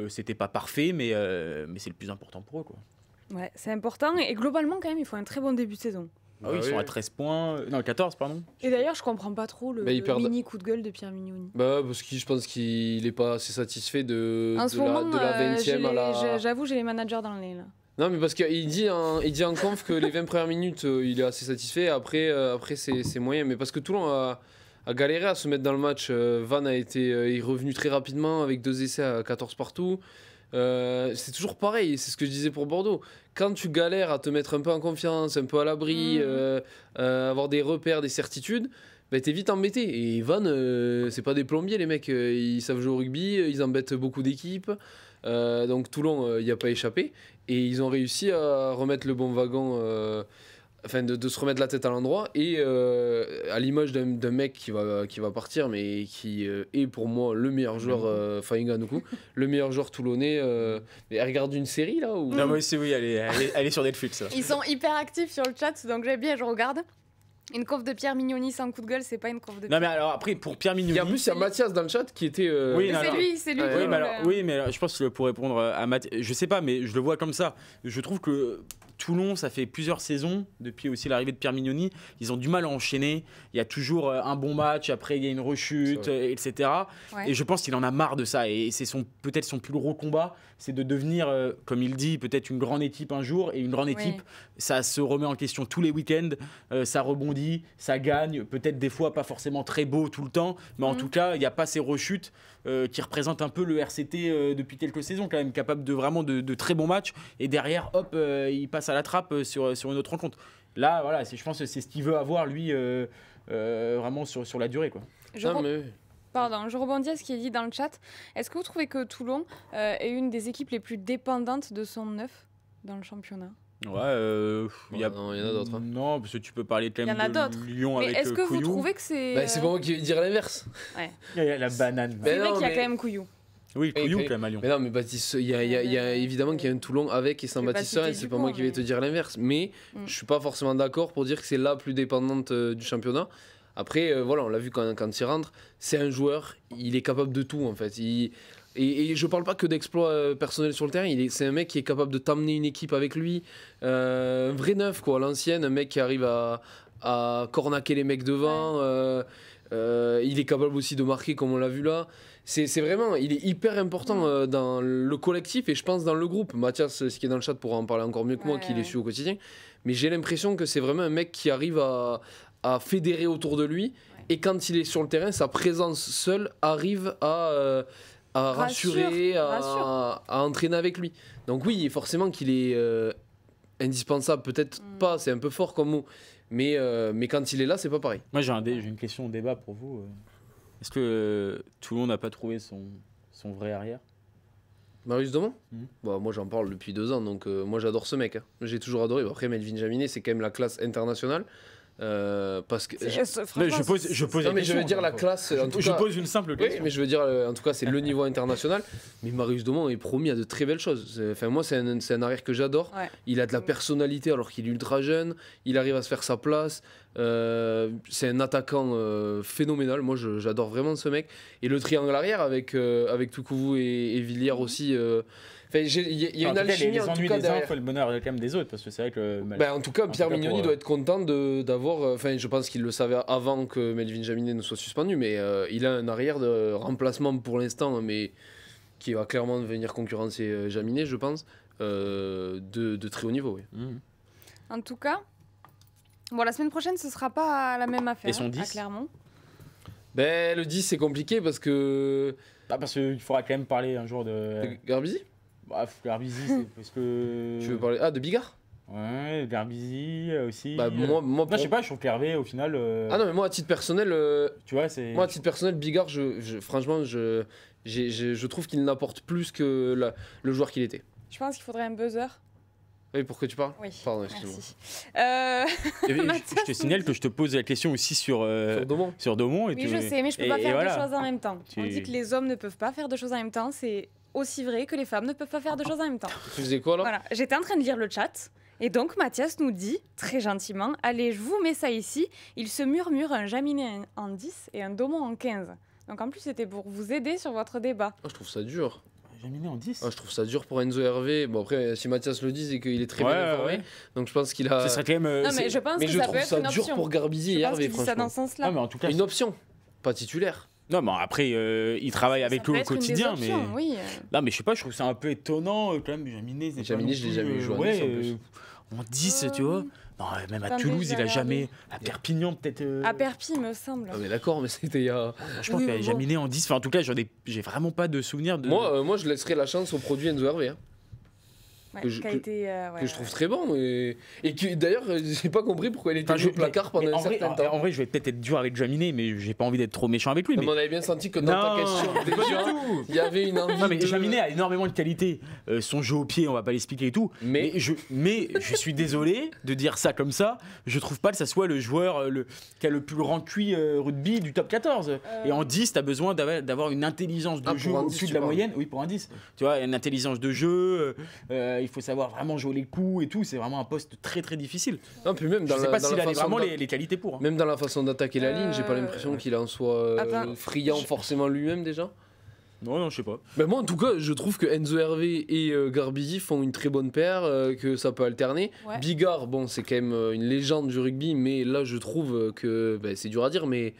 C'était pas parfait, mais c'est le plus important pour eux, quoi. Ouais, c'est important. Et globalement, quand même, ils font un très bon début de saison. Ah oui, ils sont oui. à 13 points. Non, 14, pardon. Et d'ailleurs, je comprends pas trop le Bah, ils perdent. mini coup de gueule de Pierre Mignoni. Bah, parce que je pense qu'il est pas assez satisfait de En ce moment, la 20e à la. j'avoue, j'ai les managers dans le nez là. Non, mais parce qu'il dit en conf que les 20 premières minutes, il est assez satisfait. Après c'est moyen. Mais parce que Toulon a galéré à se mettre dans le match. Van est revenu très rapidement avec 2 essais à 14 partout. C'est toujours pareil, c'est ce que je disais pour Bordeaux. Quand tu galères à te mettre un peu en confiance, un peu à l'abri, avoir des repères, des certitudes, bah, t'es vite embêté. Et Van, c'est pas des plombiers, les mecs. Ils savent jouer au rugby, ils embêtent beaucoup d'équipes. Donc Toulon, il n'y a pas échappé. Et ils ont réussi à remettre le bon wagon de se remettre la tête à l'endroit et à l'image d'un mec qui va partir mais qui est pour moi le meilleur joueur Faïga Nuku, le meilleur joueur toulonnais. Elle regarde une série là ou... Non, moi aussi, oui, elle est sur Netflix. Ça. Ils sont hyper actifs sur le chat, donc j'aime bien, je regarde. Une conf de Pierre Mignoni sans coup de gueule, c'est pas une conf de... Non mais alors après pour Pierre Mignoni... En plus il y a Mathias dans le chat qui était... Oui, c'est lui. Oui, mais alors, je pense que pour répondre à Mathias, je sais pas, mais je le vois comme ça. Je trouve que Toulon, ça fait plusieurs saisons, depuis aussi l'arrivée de Pierre Mignoni, ils ont du mal à enchaîner. Il y a toujours un bon match, après il y a une rechute, etc. Ouais. Et je pense qu'il en a marre de ça. Et c'est peut-être son plus gros combat, c'est de devenir, comme il dit, peut-être une grande équipe un jour. Et une grande équipe, ça se remet en question tous les week-ends, ça rebondit, ça gagne. Peut-être des fois pas forcément très beau tout le temps, mais en tout cas, il n'y a pas ces rechutes qui représentent un peu le RCT depuis quelques saisons, quand même, capable de vraiment de très bons matchs. Et derrière, hop, il passe à la trappe sur une autre rencontre. Là, voilà, je pense que c'est ce qu'il veut avoir, lui, vraiment sur la durée, quoi. Pardon, je rebondis à ce qui est dit dans le chat. Est-ce que vous trouvez que Toulon est une des équipes les plus dépendantes de son neuf dans le championnat ? Ouais, il y en a d'autres. Hein. Non, parce que tu peux parler quand même de Lyon avec Couillou. Mais est-ce que vous trouvez que c'est... c'est pas moi qui vais dire l'inverse. Ouais. Il y a la banane. C'est vrai qu'il y a quand même Couillou. Oui, Couillou quand même à Lyon. Mais non, mais Baptiste, il y a évidemment qu'il y a un Toulon avec et sans Baptiste Sorel, c'est pas moi qui vais te dire l'inverse. Mais je suis pas forcément d'accord pour dire que c'est la plus dépendante du championnat. Après, voilà, on l'a vu quand il rentre, c'est un joueur, il est capable de tout en fait. Et je parle pas que d'exploits personnels sur le terrain, c'est un mec qui est capable de t'amener une équipe avec lui, un vrai neuf quoi, l'ancienne, un mec qui arrive à cornaquer les mecs devant, il est capable aussi de marquer comme on l'a vu là. C'est vraiment, il est hyper important dans le collectif et je pense dans le groupe. Mathias, ce qui est dans le chat, pourra en parler encore mieux que moi, qui les suit au quotidien. Mais j'ai l'impression que c'est vraiment un mec qui arrive à fédérer autour de lui et quand il est sur le terrain, sa présence seule arrive à rassurer, à entraîner avec lui. Donc oui, forcément qu'il est indispensable, peut-être pas, c'est un peu fort comme mot, mais quand il est là, c'est pas pareil. Moi j'ai une question au débat pour vous. Est-ce que Toulon n'a pas trouvé son vrai arrière ? Marius Domon ? Bah, moi j'en parle depuis 2 ans, donc moi j'adore ce mec. Hein. J'ai toujours adoré. Après Melvin Jaminet, c'est quand même la classe internationale. Parce que je pose non mais je veux dire la classe en tout cas, je pose une simple question. Oui, mais je veux dire en tout cas c'est le niveau international, mais Marius Domon est promis à de très belles choses. Enfin moi c'est un arrière que j'adore. Il a de la personnalité alors qu'il est ultra jeune, il arrive à se faire sa place. C'est un attaquant phénoménal. Moi j'adore vraiment ce mec et le triangle arrière avec Toukouvou et Villiers aussi. Il y a une alchimie les en tout cas derrière. Faut le bonheur quand même des autres parce que c'est vrai que en tout cas Pierre Mignoni doit être content d'avoir je pense qu'il le savait avant que Melvin Jaminet ne soit suspendu, mais il a un arrière de remplacement pour l'instant, mais qui va clairement venir concurrencer Jaminet, je pense, de très haut niveau. En tout cas, la semaine prochaine ce sera pas la même affaire. Et son 10 à Clermont. Le 10 c'est compliqué parce que qu'il faudra quand même parler un jour de Garbizi. Garbizi, c'est parce que... Tu veux parler de Bigard ? Ouais, Garbizi aussi. Moi, je sais pas, je trouve qu'Hervé, au final... Ah non, mais moi, à titre personnel... tu vois, c'est... Moi, à titre personnel, Bigard, franchement, je trouve qu'il n'apporte plus que le joueur qu'il était. Je pense qu'il faudrait un buzzer. Oui, pour que tu parles ? Oui. Pardon, excuse-moi. Je te signale que je te pose la question aussi sur Domon. Oui, je sais, mais je peux pas faire deux choses en même temps. On dit que les hommes ne peuvent pas faire deux choses en même temps, c'est aussi vrai que les femmes ne peuvent pas faire deux choses en même temps. Tu faisais quoi là ? Voilà, j'étais en train de lire le chat. Et donc Mathias nous dit, très gentiment, allez, je vous mets ça ici, il se murmure un Jaminet en 10 et un Domon en 15. Donc en plus, c'était pour vous aider sur votre débat. Je trouve ça dur. Jaminet en 10 je trouve ça dur pour Enzo Hervé. Bon, après, si Mathias le dit, c'est qu'il est très bien informé. Donc je pense qu'il a... Ce serait quand même... Non, mais je pense que ça peut être une option. Je trouve ça dur pour Garbizi et Hervé, franchement. Ça dans ce sens-là. Mais en tout cas, une option, pas titulaire. Non, mais après, il travaille avec eux au quotidien. Oui. Non, mais je sais pas, je trouve ça un peu étonnant quand même. Jaminet, je l'ai jamais joué en 10, tu vois. Non, même à Toulouse, il a jamais. À Perpignan, peut-être. À Perpignan, il me semble. Ah, mais d'accord, mais c'était il y a. Je pense qu'il a Jaminet en 10. Enfin, en tout cas, j'ai vraiment pas de souvenir de. Moi, je laisserais la chance au produit Enzo Hervé. que je trouve très bon. Et qui, d'ailleurs, j'ai pas compris pourquoi il était au placard pendant un certain temps. En vrai, je vais peut-être être dur avec Jaminet, mais j'ai pas envie d'être trop méchant avec lui. Mais on avait bien senti que dans ta question, déjà, il y avait une envie. Non, mais Jaminet a énormément de qualité. Son jeu au pied, on va pas l'expliquer et tout. Mais je suis désolé de dire ça comme ça. Je trouve pas que ça soit le joueur qui a le plus grand QI rugby du top 14. Et en 10, tu as besoin d'avoir une intelligence de jeu au-dessus de la moyenne. Oui, pour un 10. Tu vois, une intelligence de jeu. Il faut savoir vraiment jouer les coups et tout. C'est vraiment un poste très très difficile. Non, puis même dans je sais pas s'il a vraiment les qualités pour. Hein. Même dans la façon d'attaquer la ligne, j'ai pas l'impression qu'il en soit friand forcément lui-même déjà. Non, je sais pas. Mais moi, en tout cas, je trouve que Enzo Hervé et Garbisi font une très bonne paire, que ça peut alterner. Ouais. Bigard, bon, c'est quand même une légende du rugby, mais là, je trouve que c'est dur à dire, mais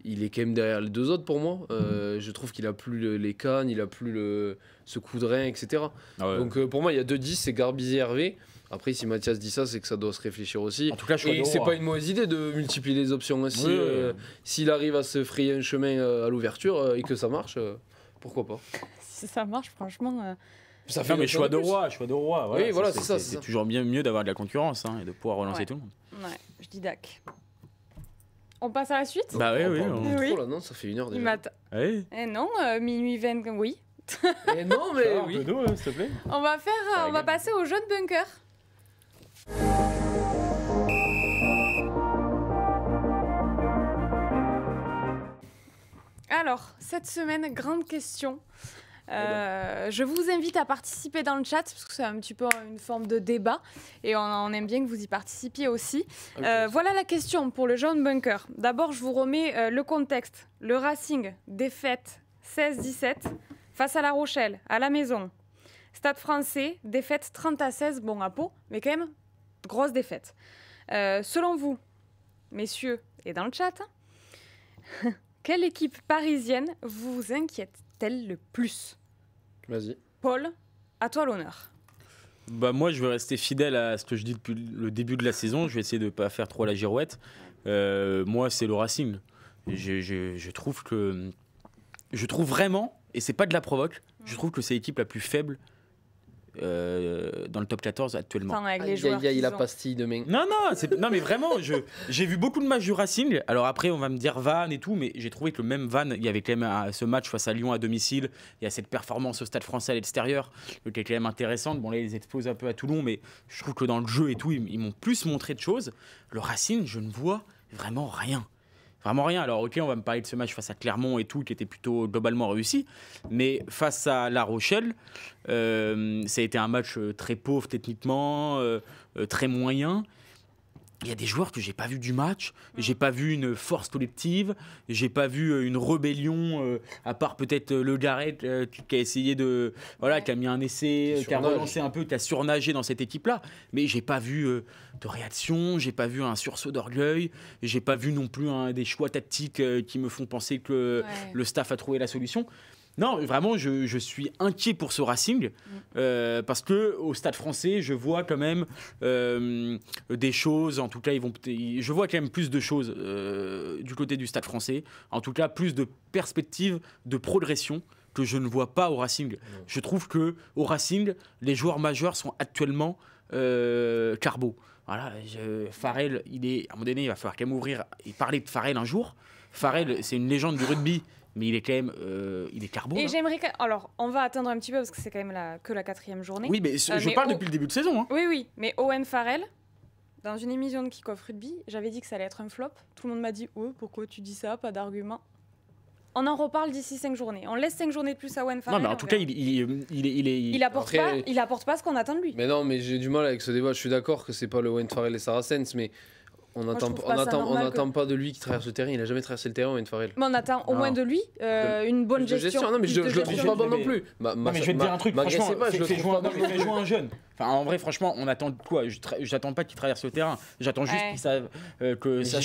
il est quand même derrière les deux autres pour moi. Je trouve qu'il a plus les cannes, il a plus ce coup de rein, etc. Ah ouais. Donc pour moi, il y a 2-10, c'est Garbisi et Hervé. Après, si Mathias dit ça, c'est que ça doit se réfléchir aussi. En tout cas, et c'est pas une mauvaise idée de multiplier les options aussi. Oui, s'il arrive à se frayer un chemin à l'ouverture et que ça marche, pourquoi pas. Si ça marche, franchement. Ça fait mais choix de roi. Voilà, oui, voilà, c'est ça. C'est toujours bien mieux d'avoir de la concurrence et de pouvoir relancer tout le monde. Ouais, je dis dac. On passe à la suite. Bah oui. Trop là, non, ça fait 1 heure déjà. Oui. Eh non, minuit 20, oui. Eh non, mais oui. Un peu d'eau, s'il te plaît. On va passer au jeu de bunker. Alors, cette semaine, grande question. Je vous invite à participer dans le chat parce que c'est un petit peu une forme de débat et on aime bien que vous y participiez aussi. Voilà la question pour le jaune bunker. D'abord, je vous remets le contexte. Le Racing, défaite 16-17 face à La Rochelle, à la maison. Stade Français, défaite 30-16, bon à Pau, mais quand même, grosse défaite. Selon vous, messieurs, et dans le chat, quelle équipe parisienne vous inquiète-t-elle le plus ? Vas-y. Paul, à toi l'honneur. Bah moi, je vais rester fidèle à ce que je dis depuis le début de la saison. Je vais essayer de ne pas faire trop la girouette. Moi, c'est le Racing. Je trouve vraiment, et c'est pas de la provoque, je trouve que c'est l'équipe la plus faible dans le top 14 actuellement. Enfin, avec les joueurs il a pastille de main. Non, mais vraiment, j'ai vu beaucoup de matchs du Racing. Alors après, on va me dire Vannes et tout, mais j'ai trouvé que le même Vannes, il y avait quand même ce match face à Lyon à domicile. Il y a cette performance au Stade Français à l'extérieur qui est quand même intéressante. Bon, là, ils exposent un peu à Toulon, mais je trouve que dans le jeu et tout, ils m'ont plus montré de choses. Le Racing, je ne vois vraiment rien. Vraiment rien. Alors, ok, on va me parler de ce match face à Clermont et tout, qui était plutôt globalement réussi. Mais face à La Rochelle, ça a été un match très pauvre techniquement, très moyen. Il y a des joueurs que j'ai pas vu du match, j'ai pas vu une force collective, j'ai pas vu une rébellion, à part peut-être Le Garret qui a essayé de. Voilà, qui a mis un essai, qui a relancé un peu, qui a surnagé dans cette équipe-là. Mais j'ai pas vu de réaction, j'ai pas vu un sursaut d'orgueil, j'ai pas vu non plus des choix tactiques qui me font penser que le staff a trouvé la solution. Non, vraiment, je suis inquiet pour ce Racing parce que au Stade Français, je vois quand même des choses. En tout cas, je vois quand même plus de choses du côté du Stade Français. En tout cas, plus de perspectives de progression que je ne vois pas au Racing. Je trouve que au Racing, les joueurs majeurs sont actuellement Carbo. Voilà, Farrell, à un moment donné, il va falloir quand même ouvrir et parler de Farrell un jour. Farrell, c'est une légende du rugby. Mais il est quand même il est carbo. Et j'aimerais alors on va attendre un petit peu parce que c'est quand même que la 4e journée. Oui, mais je parle depuis le début de saison. Hein. Oui, mais Owen Farrell, dans une émission de Kick-Off Rugby, j'avais dit que ça allait être un flop. Tout le monde m'a dit pourquoi tu dis ça, pas d'argument. On en reparle d'ici 5 journées. On laisse 5 journées de plus à Owen Farrell. Non, mais en tout cas, il apporte pas ce qu'on attend de lui. Mais non, mais j'ai du mal avec ce débat. Je suis d'accord que c'est pas le Owen Farrell et Saracens, mais on n'attend pas de lui qui traverse le terrain. Il n'a jamais traversé le terrain, Owen Farrell. Mais on attend au moins de lui une bonne gestion. Non, mais je le trouve pas bon non plus. Mais je vais te dire un truc, franchement, fais jouer un jeune. Enfin, en vrai, franchement, on attend quoi ? J'attends pas qu'il traverse le terrain. J'attends juste que sa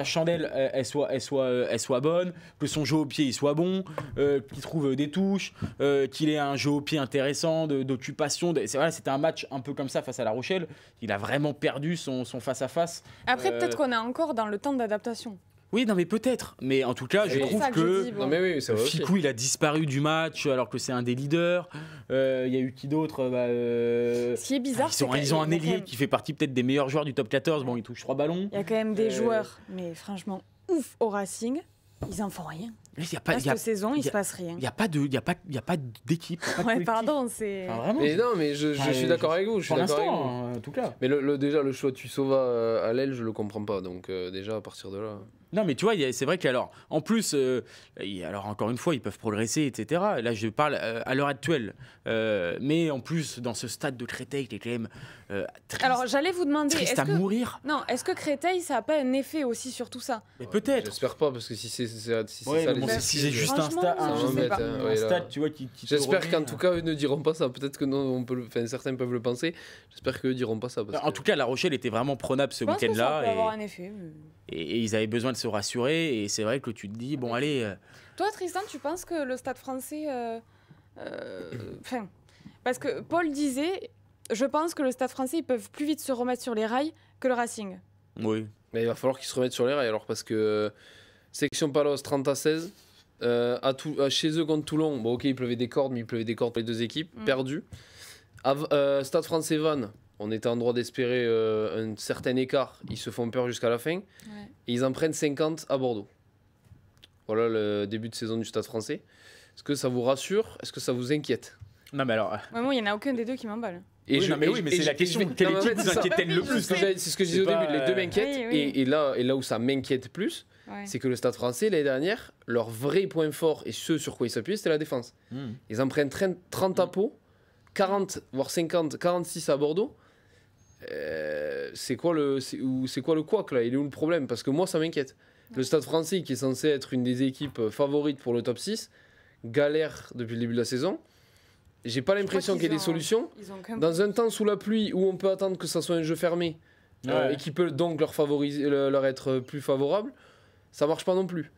chandelle, elle soit bonne, que son jeu au pied il soit bon, qu'il trouve des touches, qu'il ait un jeu au pied intéressant, d'occupation. C'était un match un peu comme ça face à La Rochelle. Il a vraiment perdu son face à face. Après, peut-être qu'on est encore dans le temps d'adaptation. Oui, non, mais peut-être. Mais en tout cas, je trouve que non, mais oui, c'est vrai aussi. Fickou, il a disparu du match alors que c'est un des leaders. Il y a eu qui d'autre Ce qui est bizarre, ils ont un ailier qui fait partie peut-être des meilleurs joueurs du top 14. Bon, il touche 3 ballons. Il y a quand même des joueurs, mais franchement, ouf au Racing. Ils en font rien. Cette saison, il se passe rien. Il n'y a pas d'équipe. Ouais, pardon, c'est. Enfin, vraiment. Mais non, mais je suis d'accord avec vous. Je suis d'accord avec vous. En tout cas. Mais déjà, le choix de Tussova à l'aile, je le comprends pas. Donc, déjà, à partir de là. Non, mais tu vois, c'est vrai qu'alors, en plus, alors encore une fois, ils peuvent progresser, etc. Là, je parle à l'heure actuelle. Mais en plus, dans ce stade de Créteil, qui est quand même triste. Alors, j'allais vous demander. Triste à mourir. Non, est-ce que Créteil, ça n'a pas un effet aussi sur tout ça? Mais peut-être. J'espère pas, parce que si c'est ça, si c'est juste un stade, tu vois, qui j'espère qu'en tout cas, eux ne diront pas ça. Peut-être que non, certains peuvent le penser. J'espère qu'eux ne diront pas ça. En tout cas, La Rochelle était vraiment prenable ce week-end-là. Ça peut avoir un effet. Et ils avaient besoin de se rassurer. Et c'est vrai que tu te dis, bon, allez. Toi, Tristan, tu penses que le Stade français. Parce que Paul disait, je pense que le Stade français, ils peuvent plus vite se remettre sur les rails que le Racing. Oui. Mais il va falloir qu'ils se remettent sur les rails alors, parce que section Palos 30-16. Chez eux contre Toulon, bon, ok, il pleuvait des cordes, mais il pleuvait des cordes pour les deux équipes, perdues. Stade français Vannes, on était en droit d'espérer un certain écart. Ils se font peur jusqu'à la fin. Et ils en prennent 50 à Bordeaux. Voilà le début de saison du Stade français. Est-ce que ça vous rassure? Est-ce que ça vous inquiète? Non, mais alors. Moi, il n'y en a aucun des deux qui m'emballe. Mais c'est la question. Quelle équipe vous inquiète le plus? C'est ce que je disais au début. Les deux m'inquiètent. Et là où ça m'inquiète plus, c'est que le Stade français, l'année dernière, leur vrai point fort et ce sur quoi ils s'appuyaient, c'était la défense. Ils en prennent 30 à Pau, 40, voire 50, 46 à Bordeaux. C'est quoi le couac là? Il est où le problème? Parce que moi, ça m'inquiète. Le Stade français, qui est censé être une des équipes favorites pour le top 6, galère depuis le début de la saison. J'ai pas l'impression qu'il y ait des solutions. Dans un temps sous la pluie où on peut attendre que ça soit un jeu fermé et qui peut donc leur être plus favorable, ça marche pas non plus.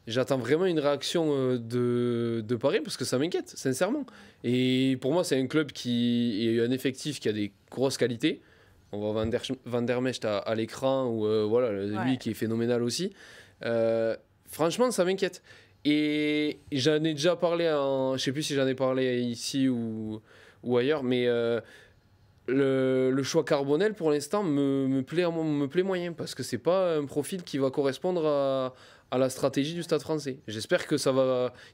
J'attends vraiment une réaction de Paris parce que ça m'inquiète, sincèrement. Et pour moi, c'est un club qui est un effectif qui a des grosses qualités. On voit Van der Mecht à l'écran, ou lui qui est phénoménal aussi. Franchement, ça m'inquiète. Et j'en ai déjà parlé, je sais plus si j'en ai parlé ici ou ailleurs, mais le choix Carbonel pour l'instant me plaît moyen, parce que c'est pas un profil qui va correspondre à la stratégie du Stade français. J'espère que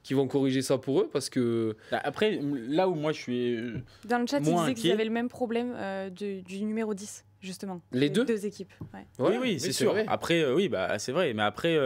qu'ils vont corriger ça pour eux, parce que... Après, là où moi je suis dans le chat, ils disaient qu'ils avaient le même problème du numéro 10, justement. Les deux équipes. Oui, c'est sûr. Vrai. Après, c'est vrai. Mais après,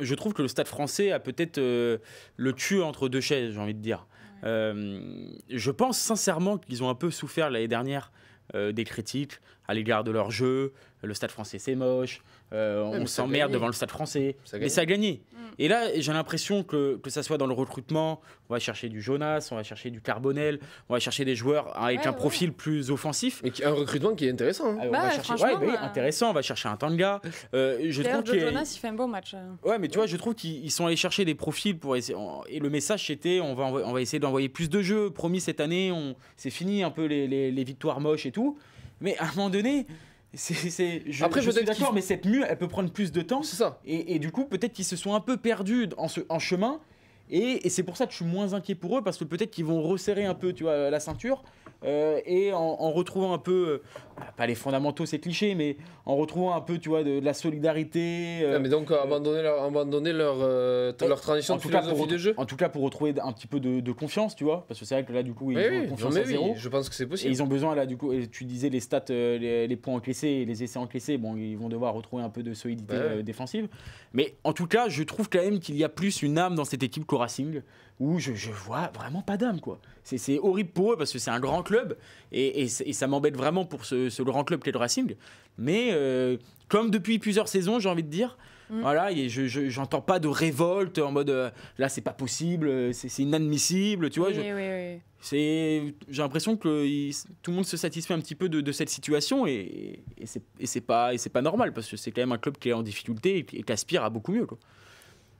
je trouve que le Stade français a peut-être le cul entre deux chaises, j'ai envie de dire. Je pense sincèrement qu'ils ont un peu souffert l'année dernière des critiques à l'égard de leur jeu. Le Stade français, c'est moche. On s'emmerde devant le Stade français. Mais ça a gagné. Et là, j'ai l'impression que ça soit dans le recrutement, on va chercher du Jonas, on va chercher du Carbonel, on va chercher des joueurs avec un profil plus offensif. Et un recrutement qui est intéressant. On va chercher, intéressant, on va chercher un Tanga. Jonas, il fait un bon match. Ouais, mais tu vois, je trouve qu'ils sont allés chercher des profils pour essayer. Et le message, c'était on va essayer d'envoyer plus de jeux. Promis, cette année, c'est fini un peu les victoires moches et tout. Mais à un moment donné... Après, je suis d'accord, mais cette mue, elle peut prendre plus de temps. C'est ça. Et du coup, peut-être qu'ils se sont un peu perdus en chemin. Et c'est pour ça que je suis moins inquiet pour eux, parce que peut-être qu'ils vont resserrer un peu, tu vois, la ceinture. Et en retrouvant un peu, pas les fondamentaux, c'est cliché, mais en retrouvant un peu, tu vois, de la solidarité. Mais donc abandonner leur transition de philosophie de jeu. En tout cas, pour retrouver un petit peu de confiance, tu vois, parce que c'est vrai que là, du coup, ils ont confiance à zéro. Je pense que c'est possible. Et ils ont besoin, là, du coup, tu disais les stats, les points encaissés et les essais encaissés, bon, ils vont devoir retrouver un peu de solidité défensive. Mais en tout cas, je trouve quand même qu'il y a plus une âme dans cette équipe qu'au Racing, où je vois vraiment pas d'âme, quoi. C'est horrible pour eux parce que c'est un grand club et ça m'embête vraiment pour ce grand club qu'est le Racing. Mais comme depuis plusieurs saisons, j'ai envie de dire, voilà, j'entends pas de révolte en mode là c'est pas possible, c'est inadmissible, tu vois. J'ai l'impression que tout le monde se satisfait un petit peu de cette situation et c'est pas normal parce que c'est quand même un club qui est en difficulté et qui aspire à beaucoup mieux, quoi.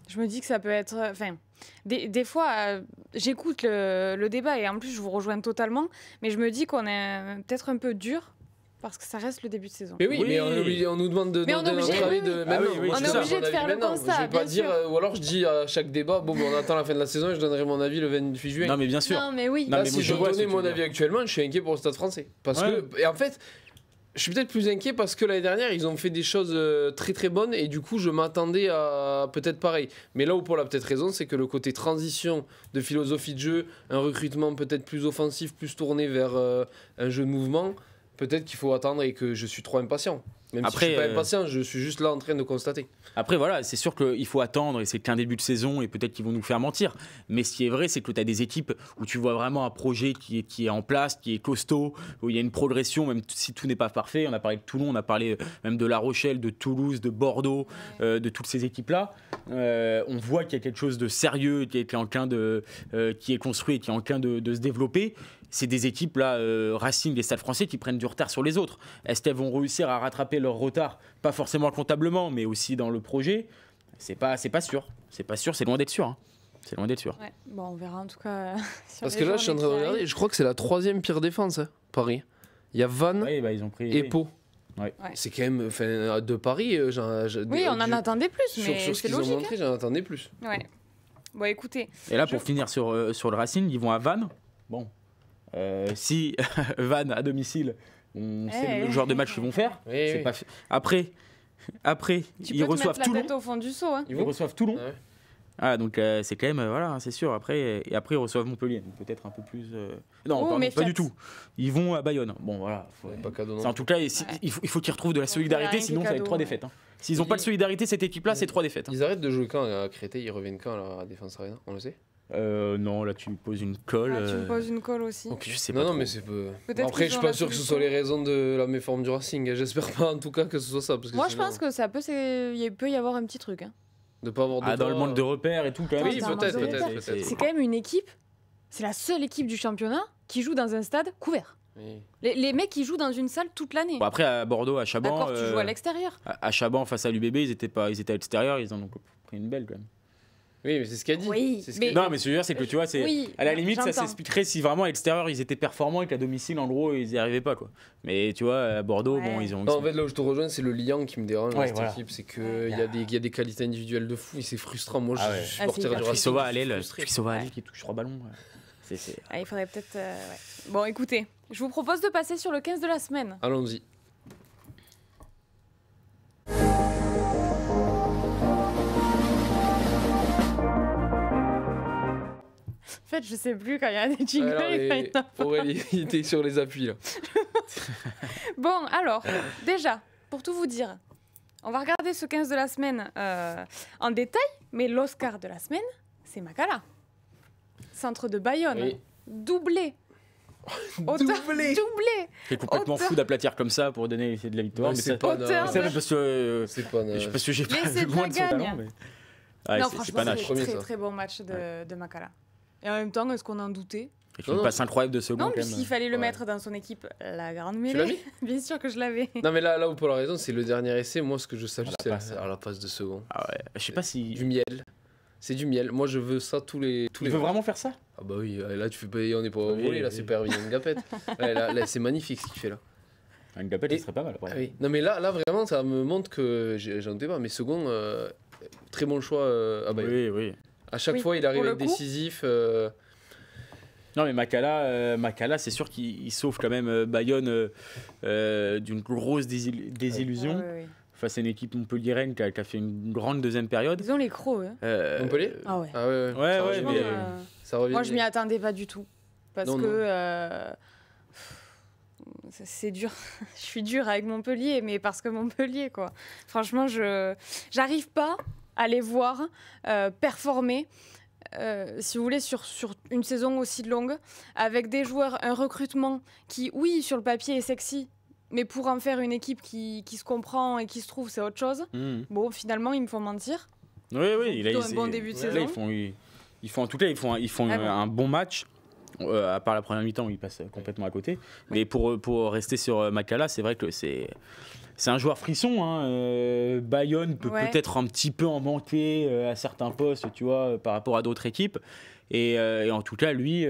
Je me dis que ça peut être... Des fois, j'écoute le débat et en plus, je vous rejoins totalement. Mais je me dis qu'on est peut-être un peu dur parce que ça reste le début de saison. Mais oui, mais on nous demande de donner notre avis de maintenant. On est obligé de faire le constat. Je vais pas dire, ou alors je dis à chaque débat, bon, on attend la fin de la saison et je donnerai mon avis le 28 juin. Non, mais bien sûr. Non, mais oui. Là, si je donnais mon avis actuellement, je suis inquiet pour le Stade Français. Parce que, et en fait, je suis peut-être plus inquiet parce que l'année dernière, ils ont fait des choses très très bonnes et du coup, je m'attendais à peut-être pareil. Mais là où pour la peut-être raison, c'est que le côté transition de philosophie de jeu, un recrutement peut-être plus offensif, plus tourné vers un jeu de mouvement, peut-être qu'il faut attendre et que je suis trop impatient. Même si je suis pas impatient, je suis juste là en train de constater. Après, voilà, c'est sûr qu'il faut attendre et c'est qu'un début de saison et peut-être qu'ils vont nous faire mentir. Mais ce qui est vrai, c'est que tu as des équipes où tu vois vraiment un projet qui est en place, qui est costaud, où il y a une progression, même si tout n'est pas parfait. On a parlé de Toulon, on a parlé même de La Rochelle, de Toulouse, de Bordeaux, de toutes ces équipes-là. On voit qu'il y a quelque chose de sérieux qui est en train qui est construit et qui est en train de se développer. C'est des équipes, là, Racing, les Stades Français, qui prennent du retard sur les autres. Est-ce qu'elles vont réussir à rattraper leur retard? Pas forcément comptablement, mais aussi dans le projet. C'est pas sûr. C'est pas sûr, c'est loin d'être sûr. Hein. C'est loin d'être sûr. Ouais. Bon, on verra en tout cas. Parce que là, je suis en train de regarder, je crois que c'est la 3e pire défense, hein, Paris. Il y a Vannes ils ont pris, et Pau. Ouais. C'est quand même de Paris. Oui, on en attendait plus, mais sur ce qu'ils ont montré, j'en attendais plus. Ouais. Bon, écoutez. Et là, pour finir sur le Racing, ils vont à Vannes. Bon. Si Vannes à domicile, on sait le genre de match qu'ils vont faire. Oui. Pas Après ils reçoivent Toulon. Au fond du seau, hein. Ils reçoivent Toulon. Donc c'est quand même voilà, c'est sûr. Après ils reçoivent Montpellier, donc peut-être un peu plus. Non, pas du tout. Ils vont à Bayonne. Bon voilà. Pas cadeau, non. En tout cas, il faut qu'ils retrouvent de la solidarité, sinon ça va être 3 défaites. Hein. S'ils n'ont pas de solidarité, cette équipe-là, c'est 3 défaites. Hein. Ils arrêtent de jouer quand à Créteil, ils reviennent quand à la Défense Arena, on le sait. Non, là tu me poses une colle. Tu me poses une colle aussi. Donc, je sais pas. Non, mais c'est peu. Après, je suis pas sûr que ce soit les raisons de la méforme du Racing. J'espère pas en tout cas que ce soit ça. Parce que moi, je pense que ça peut, il peut y avoir un petit truc. Hein. De pas avoir de dans le manque de repères et tout. Quand même. Oui, peut-être. C'est quand même une équipe. C'est la seule équipe du championnat qui joue dans un stade couvert. Oui. Les mecs, ils jouent dans une salle toute l'année. Bon, après, à Bordeaux, à Chaban. D'accord, tu joues à l'extérieur. À Chaban, face à l'UBB, ils étaient à l'extérieur, ils en ont pris une belle quand même. Oui, mais c'est ce qu'a dit. Oui, non, mais ce que je veux dire, c'est que tu vois, à la limite, ça s'expliquerait si vraiment à l'extérieur ils étaient performants et qu'à domicile, en gros, ils n'y arrivaient pas, quoi. Mais tu vois, à Bordeaux, bon, ils ont. Non, en fait, là où je te rejoins, c'est le lien qui me dérange dans cette équipe. C'est qu'il y a des qualités individuelles de fou et c'est frustrant. Moi, je suis supporter du Racing. Tuisova à l'aile qui touche 3 ballons. Il faudrait peut-être. Bon, écoutez, je vous propose de passer sur le 15 de la semaine. Allons-y. En fait, je sais plus quand il y a des jingles. Aurélie, il était sur les appuis là. Bon, alors, déjà, pour tout vous dire, on va regarder ce 15 de la semaine en détail, mais l'Oscar de la semaine, c'est Makala. Centre de Bayonne. Oui. Doublé. Doublé. C'est complètement fou d'aplatir comme ça pour donner de la victoire. Ouais, mais c'est pas parce que c'est pas parce que j'ai pas vu moins de son talent. Mais... non, franchement, c'est un très bon match de Makala. Et en même temps, est-ce qu'on en doutait? Il fait une passe incroyable de second. Non, puisqu'il fallait le mettre dans son équipe, la grande mêlée. Tu l'as mis? Bien sûr que je l'avais. Non, mais là où Paul a raison, c'est le dernier essai. Moi, ce que je salue, c'est la passe de second. Ah ouais, je sais pas si. Du miel. C'est du miel. Moi, je veux ça tous les. Il veut vraiment faire ça? Ah bah oui, là, tu fais pas. On est pas au volet, là, c'est pas Hervé Ngapet. Là, c'est magnifique ce qu'il fait là. Ngapet, il serait pas mal. Ah oui. Non, mais là, vraiment, ça me montre que. J'en doute pas, mais second, très bon choix. Oui. À chaque fois, il arrive à être décisif. Non, mais Makala, c'est sûr qu'il sauve quand même Bayonne d'une grosse désillusion. Oui. Face à une équipe montpelliéraine qui a fait une grande deuxième période. Ils ont les crocs, hein. Montpellier? Ah ouais. Ouais, mais ça revient. Moi, je m'y attendais pas du tout. Parce que c'est dur. Je suis dure avec Montpellier, mais parce que Montpellier, quoi. Franchement, j'arrive pas à les voir performer. Si vous voulez, sur une saison aussi longue, avec des joueurs, un recrutement qui, oui, sur le papier est sexy, mais pour en faire une équipe qui se comprend et qui se trouve, c'est autre chose. Bon, finalement, ils me font mentir. Oui, il a un bon début de saison. Là, ils font un bon match, à part la première mi-temps où ils passent complètement à côté. Mais pour rester sur Makala, c'est vrai que c'est un joueur frisson. Hein. Bayonne peut peut-être un petit peu en manquer à certains postes, tu vois, par rapport à d'autres équipes. Et en tout cas, lui,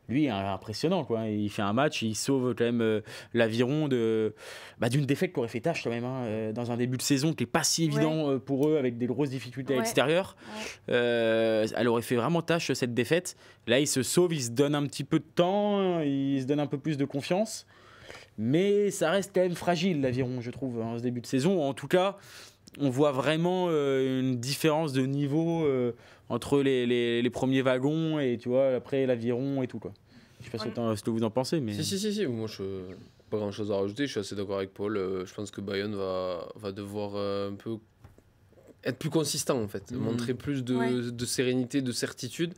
lui, impressionnant, quoi. Il fait un match, il sauve quand même l'Aviron d'une défaite qui aurait fait tâche quand même, dans un début de saison qui n'est pas si évident pour eux, avec des grosses difficultés à l'extérieur. Elle aurait fait vraiment tâche, cette défaite. Là, il se sauve, il se donne un petit peu de temps, il se donne un peu plus de confiance. Mais ça reste quand même fragile, l'Aviron, je trouve, en ce début de saison. En tout cas, on voit vraiment une différence de niveau entre les premiers wagons et tu vois, après l'Aviron et tout, quoi. Je sais pas ce que vous en pensez, mais... Si. Moi, pas grand chose à rajouter. Je suis assez d'accord avec Paul. Je pense que Bayonne va devoir un peu être plus consistant, en fait. Montrer plus de sérénité, de certitude.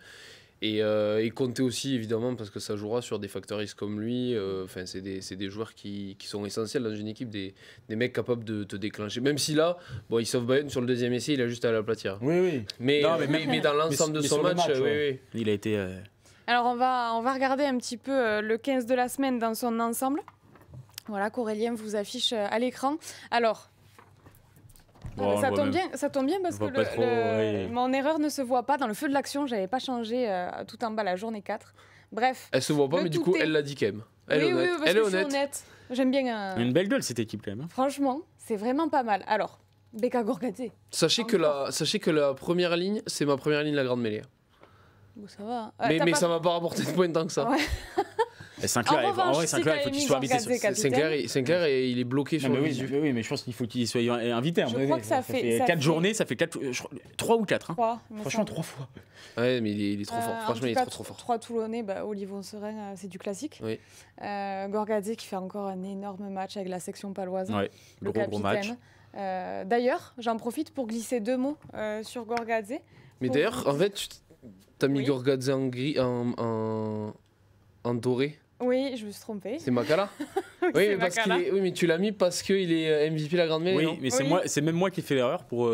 Et compter aussi, évidemment, parce que ça jouera sur des facteurs X comme lui. C'est des joueurs qui sont essentiels dans une équipe, des mecs capables de te déclencher. Même si là, il sauve Bayern sur le deuxième essai, il a juste à l'aplatir. Oui. Mais dans l'ensemble de son match, oui. Il a été... Alors, on va regarder un petit peu le 15 de la semaine dans son ensemble. Voilà, qu'Aurélien vous affiche à l'écran. Alors... Bon, ça tombe bien parce que mon erreur ne se voit pas. Dans le feu de l'action, j'avais pas changé tout en bas la journée 4. Bref. Elle se voit pas, mais du coup, elle l'a dit quand même. Elle est honnête. Parce que je suis honnête. J'aime bien. Une belle gueule cette équipe quand même. Franchement, c'est vraiment pas mal. Alors, Beka Gourgadze. Sachez que la première ligne, c'est ma première ligne de la grande mêlée. Bon, ça va. Mais ça m'a pas rapporté de points tant que ça. Ouais. Et Sinclair, il faut qu'il soit invité. Sinclair, et il est bloqué sur le visu. Oui, mais je pense qu'il faut qu'il soit invité. Je crois que ça fait 4 journées, ça fait 3 ou 4. 3. Franchement, 3 fois. Ouais, mais il est trop fort. Franchement, il est trop fort. 3 Toulonnais, Olivon Serein, c'est du classique. Oui. Gourgadze qui fait encore un énorme match avec la section paloise. Ouais, le gros match. D'ailleurs, j'en profite pour glisser 2 mots sur Gourgadze. Mais d'ailleurs, en fait, t'as mis Gourgadze en gris, en doré. Oui, je me suis trompée. C'est Makala. Oui, mais tu l'as mis parce qu'il est MVP la grande mêlée. Oui, mais c'est même moi qui ai fait l'erreur pour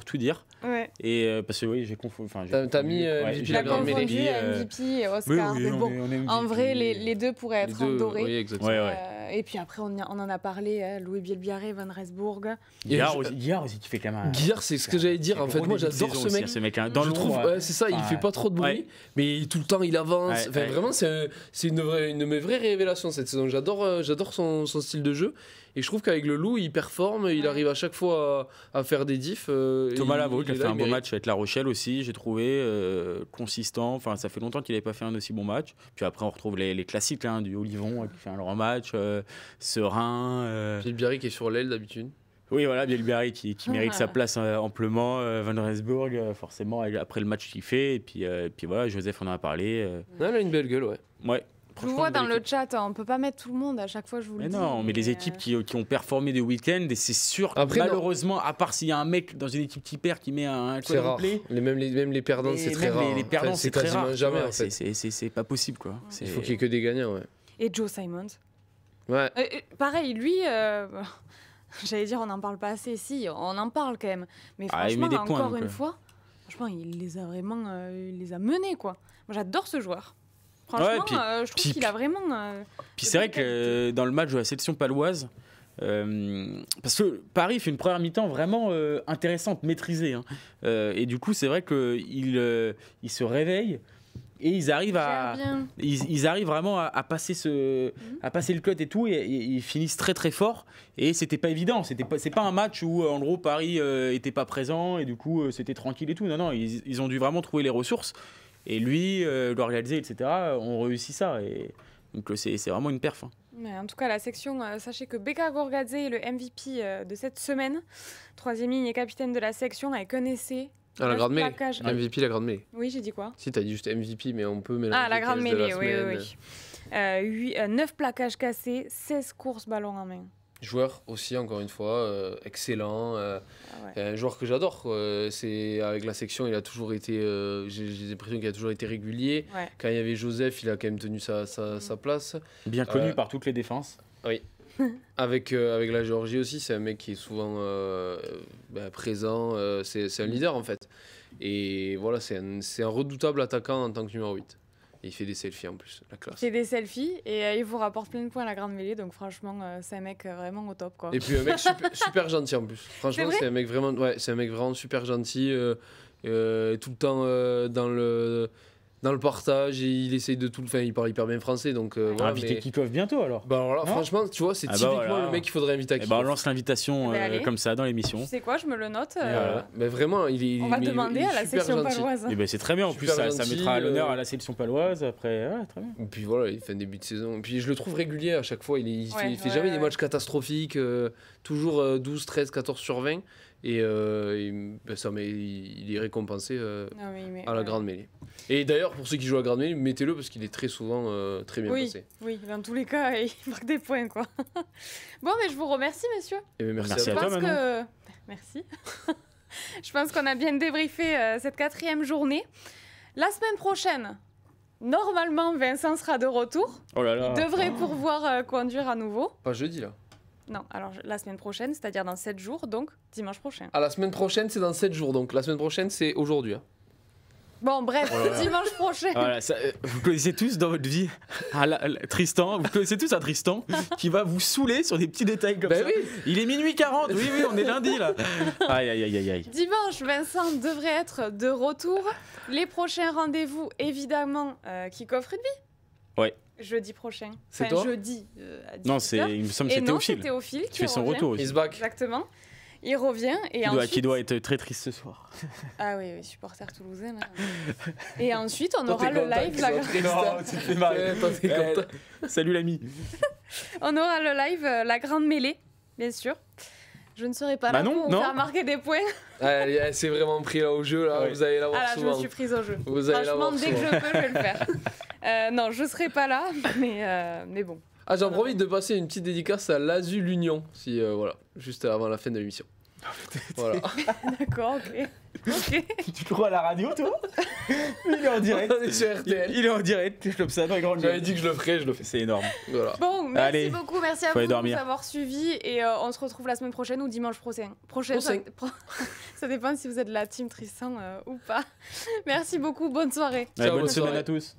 tout dire. Ouais. Et parce que oui, j'ai confondu. T'as mis MVP la grande mêlée. MVP et Oscar. Oui, mais bon, en vrai, les deux pourraient être en doré. Oui, exactement. Et puis après, on en a parlé, Louis Bielbiarré, Van Resbourg. Guillard aussi qui fait quand même. Guillard, c'est ce que j'allais dire. En fait, moi j'adore ce mec. Ce mec dans le trouve, c'est ça, il fait pas trop de bruit, mais tout le temps il avance. Vraiment, c'est une vraie révélation cette saison. J'adore son style de jeu. Et je trouve qu'avec le Loup, il performe, il arrive à chaque fois à faire des diffs. Thomas Lavaux qui a fait un beau match avec La Rochelle aussi, j'ai trouvé consistant. Enfin, ça fait longtemps qu'il n'avait pas fait un aussi bon match. Puis après, on retrouve les classiques du Olivon qui fait un grand match, Serein. Bielbiarré qui est sur l'aile d'habitude. Oui, voilà, Bielbiarré qui mérite sa place amplement. Van Resbourg, forcément, après le match qu'il fait. Et puis voilà, Joseph en a parlé. Elle a une belle gueule, ouais. Ouais. Je vous vois dans le chat, on peut pas mettre tout le monde à chaque fois, je vous le dis. Non, mais les équipes qui ont performé des week-ends, et c'est sûr que malheureusement, à part s'il y a un mec dans une équipe qui perd qui met un quadruplé. Même les perdants, c'est très rare. Les perdants, c'est très rare. Jamais, en fait. C'est pas possible, quoi. Il faut qu'il y ait que des gagnants, ouais. Et Joe Simons. Ouais. Pareil, lui, j'allais dire, on n'en parle pas assez. Si, on en parle quand même. Mais franchement, encore une fois, il les a vraiment il les a menés, quoi. Moi, j'adore ce joueur. Franchement, je trouve qu'il a vraiment... puis c'est vrai que dans le match de la sélection paloise, parce que Paris fait une première mi-temps vraiment intéressante, maîtrisée. Et du coup, c'est vrai qu'ils se réveillent et ils arrivent vraiment à passer à passer le cut et tout, et ils finissent très très fort. Et c'était pas évident. C'est pas un match où en gros Paris était pas présent et du coup c'était tranquille et tout. Non, ils ont dû vraiment trouver les ressources. Et lui, Gourgadze, etc., ont réussi ça. Et donc c'est vraiment une perf. Mais en tout cas, la section, sachez que Beka Gourgadze est le MVP de cette semaine. 3e ligne et capitaine de la section avec un essai. La grande mêlée. MVP, la grande mêlée. Oui, j'ai dit quoi? Si, t'as dit juste MVP, mais on peut mélanger. La grande mêlée, oui. 9 plaquages cassés, 16 courses ballon en main. Joueur aussi, encore une fois, excellent. Un joueur que j'adore. C'est avec la section, il a toujours été. J'ai l'impression qu'il a toujours été régulier. Ouais. Quand il y avait Joseph, il a quand même tenu sa place. Bien connu par toutes les défenses. Oui. avec la Géorgie aussi, c'est un mec qui est souvent présent. C'est un leader en fait. Et voilà, c'est un redoutable attaquant en tant que numéro 8. Et il fait des selfies en plus, la classe. Il fait des selfies et il vous rapporte plein de points à la grande mêlée, donc franchement, c'est un mec vraiment au top, quoi. Et puis un mec super gentil en plus. Franchement, c'est un mec vraiment super gentil, tout le temps dans le partage, il essaye de tout. Enfin, il parle hyper bien français, donc voilà. Invité Kikov bientôt alors. Bah alors là, Non franchement, tu vois, c'est Ah bah typiquement voilà. le mec qu'il faudrait inviter à Eh Kikov. ben, on lance l'invitation Eh ben, allez. comme ça dans l'émission. Tu sais quoi, je me le note. Voilà. Mais vraiment, il On va mais demander il est à la super section gentil. paloise. Et ben c'est très bien, en plus Super ça gentil, mettra à l'honneur à la sélection paloise après. Ouais, très bien. Et puis voilà, il fait un début de saison. Et puis je le trouve régulier à chaque fois. Il Ouais, fait ouais, jamais des ouais. matchs catastrophiques. Toujours 12, 13, 14 sur 20. Et ben ça, mais il est récompensé Non, mais à la grande mêlée. Et d'ailleurs, pour ceux qui jouent à la grande mêlée, mettez-le parce qu'il est très souvent très bien passé. Oui, dans tous les cas, il marque des points, quoi. Bon, mais je vous remercie, messieurs. Et ben, merci, Merci à à toi. toi, Je pense que... Merci. Je pense qu'on a bien débriefé cette 4e journée. La semaine prochaine, normalement, Vincent sera de retour. Oh là là. Il devrait pouvoir conduire à nouveau. Pas jeudi là. Non, alors la semaine prochaine, c'est-à-dire dans 7 jours, donc dimanche prochain. Ah, la semaine prochaine, c'est dans 7 jours. Donc la semaine prochaine, c'est aujourd'hui. Hein. Bon, bref, Oh là là. dimanche prochain. Voilà, vous connaissez tous dans votre vie Tristan, vous connaissez tous un Tristan qui va vous saouler sur des petits détails comme Ben ça. oui. Il est minuit 40, oui, on est lundi là. Aïe, aïe, aïe, aïe, aïe. Dimanche, Vincent devrait être de retour. Les prochains rendez-vous, évidemment, Kick-Off Rugby. Ouais. Jeudi prochain. C'est Enfin, toi jeudi à 18 Non, heures. il me semble que Et c'est non, c'est Théophile Théophile qui fait son revient. retour aussi. He's back. Exactement. Il revient et ensuite... Qui doit être très triste ce soir. Ah oui, oui, supporter toulousain. Là. Et ensuite, on Toi, aura t'es le content live. qu'il La... soit Tristan. tu te fais marrer. Ouais, toi, t'es content. Salut l'ami. On aura le live, la grande mêlée, bien sûr. Je ne serai pas Bah là non, pour vous non. faire marquer des points. Elle s'est vraiment pris là au jeu là. Ouais. Vous allez la Ah voir là, je me souvent. suis prise au jeu. Vous allez la Franchement, voir dès que souvent. je peux, je vais le faire. Non, je serai pas là, mais bon. Ah, j'en profite de passer une petite dédicace à l'Azul Union, si voilà, juste avant la fin de l'émission. Voilà. D'accord, ok. Ok. Tu crois à la radio toi? Il est en direct. On est sur RTL. Il est en direct, comme ça dans les grandes J'avais dit que je le ferais, je le fais. C'est énorme. Voilà. Bon, merci Allez, beaucoup, merci à faut vous aller de dormir. nous avoir suivis et on se retrouve la semaine prochaine ou dimanche prochain. Ça dépend si vous êtes de la team Tristan ou pas. Merci beaucoup, bonne soirée. Ciao, Bonne bonne semaine soirée. à tous.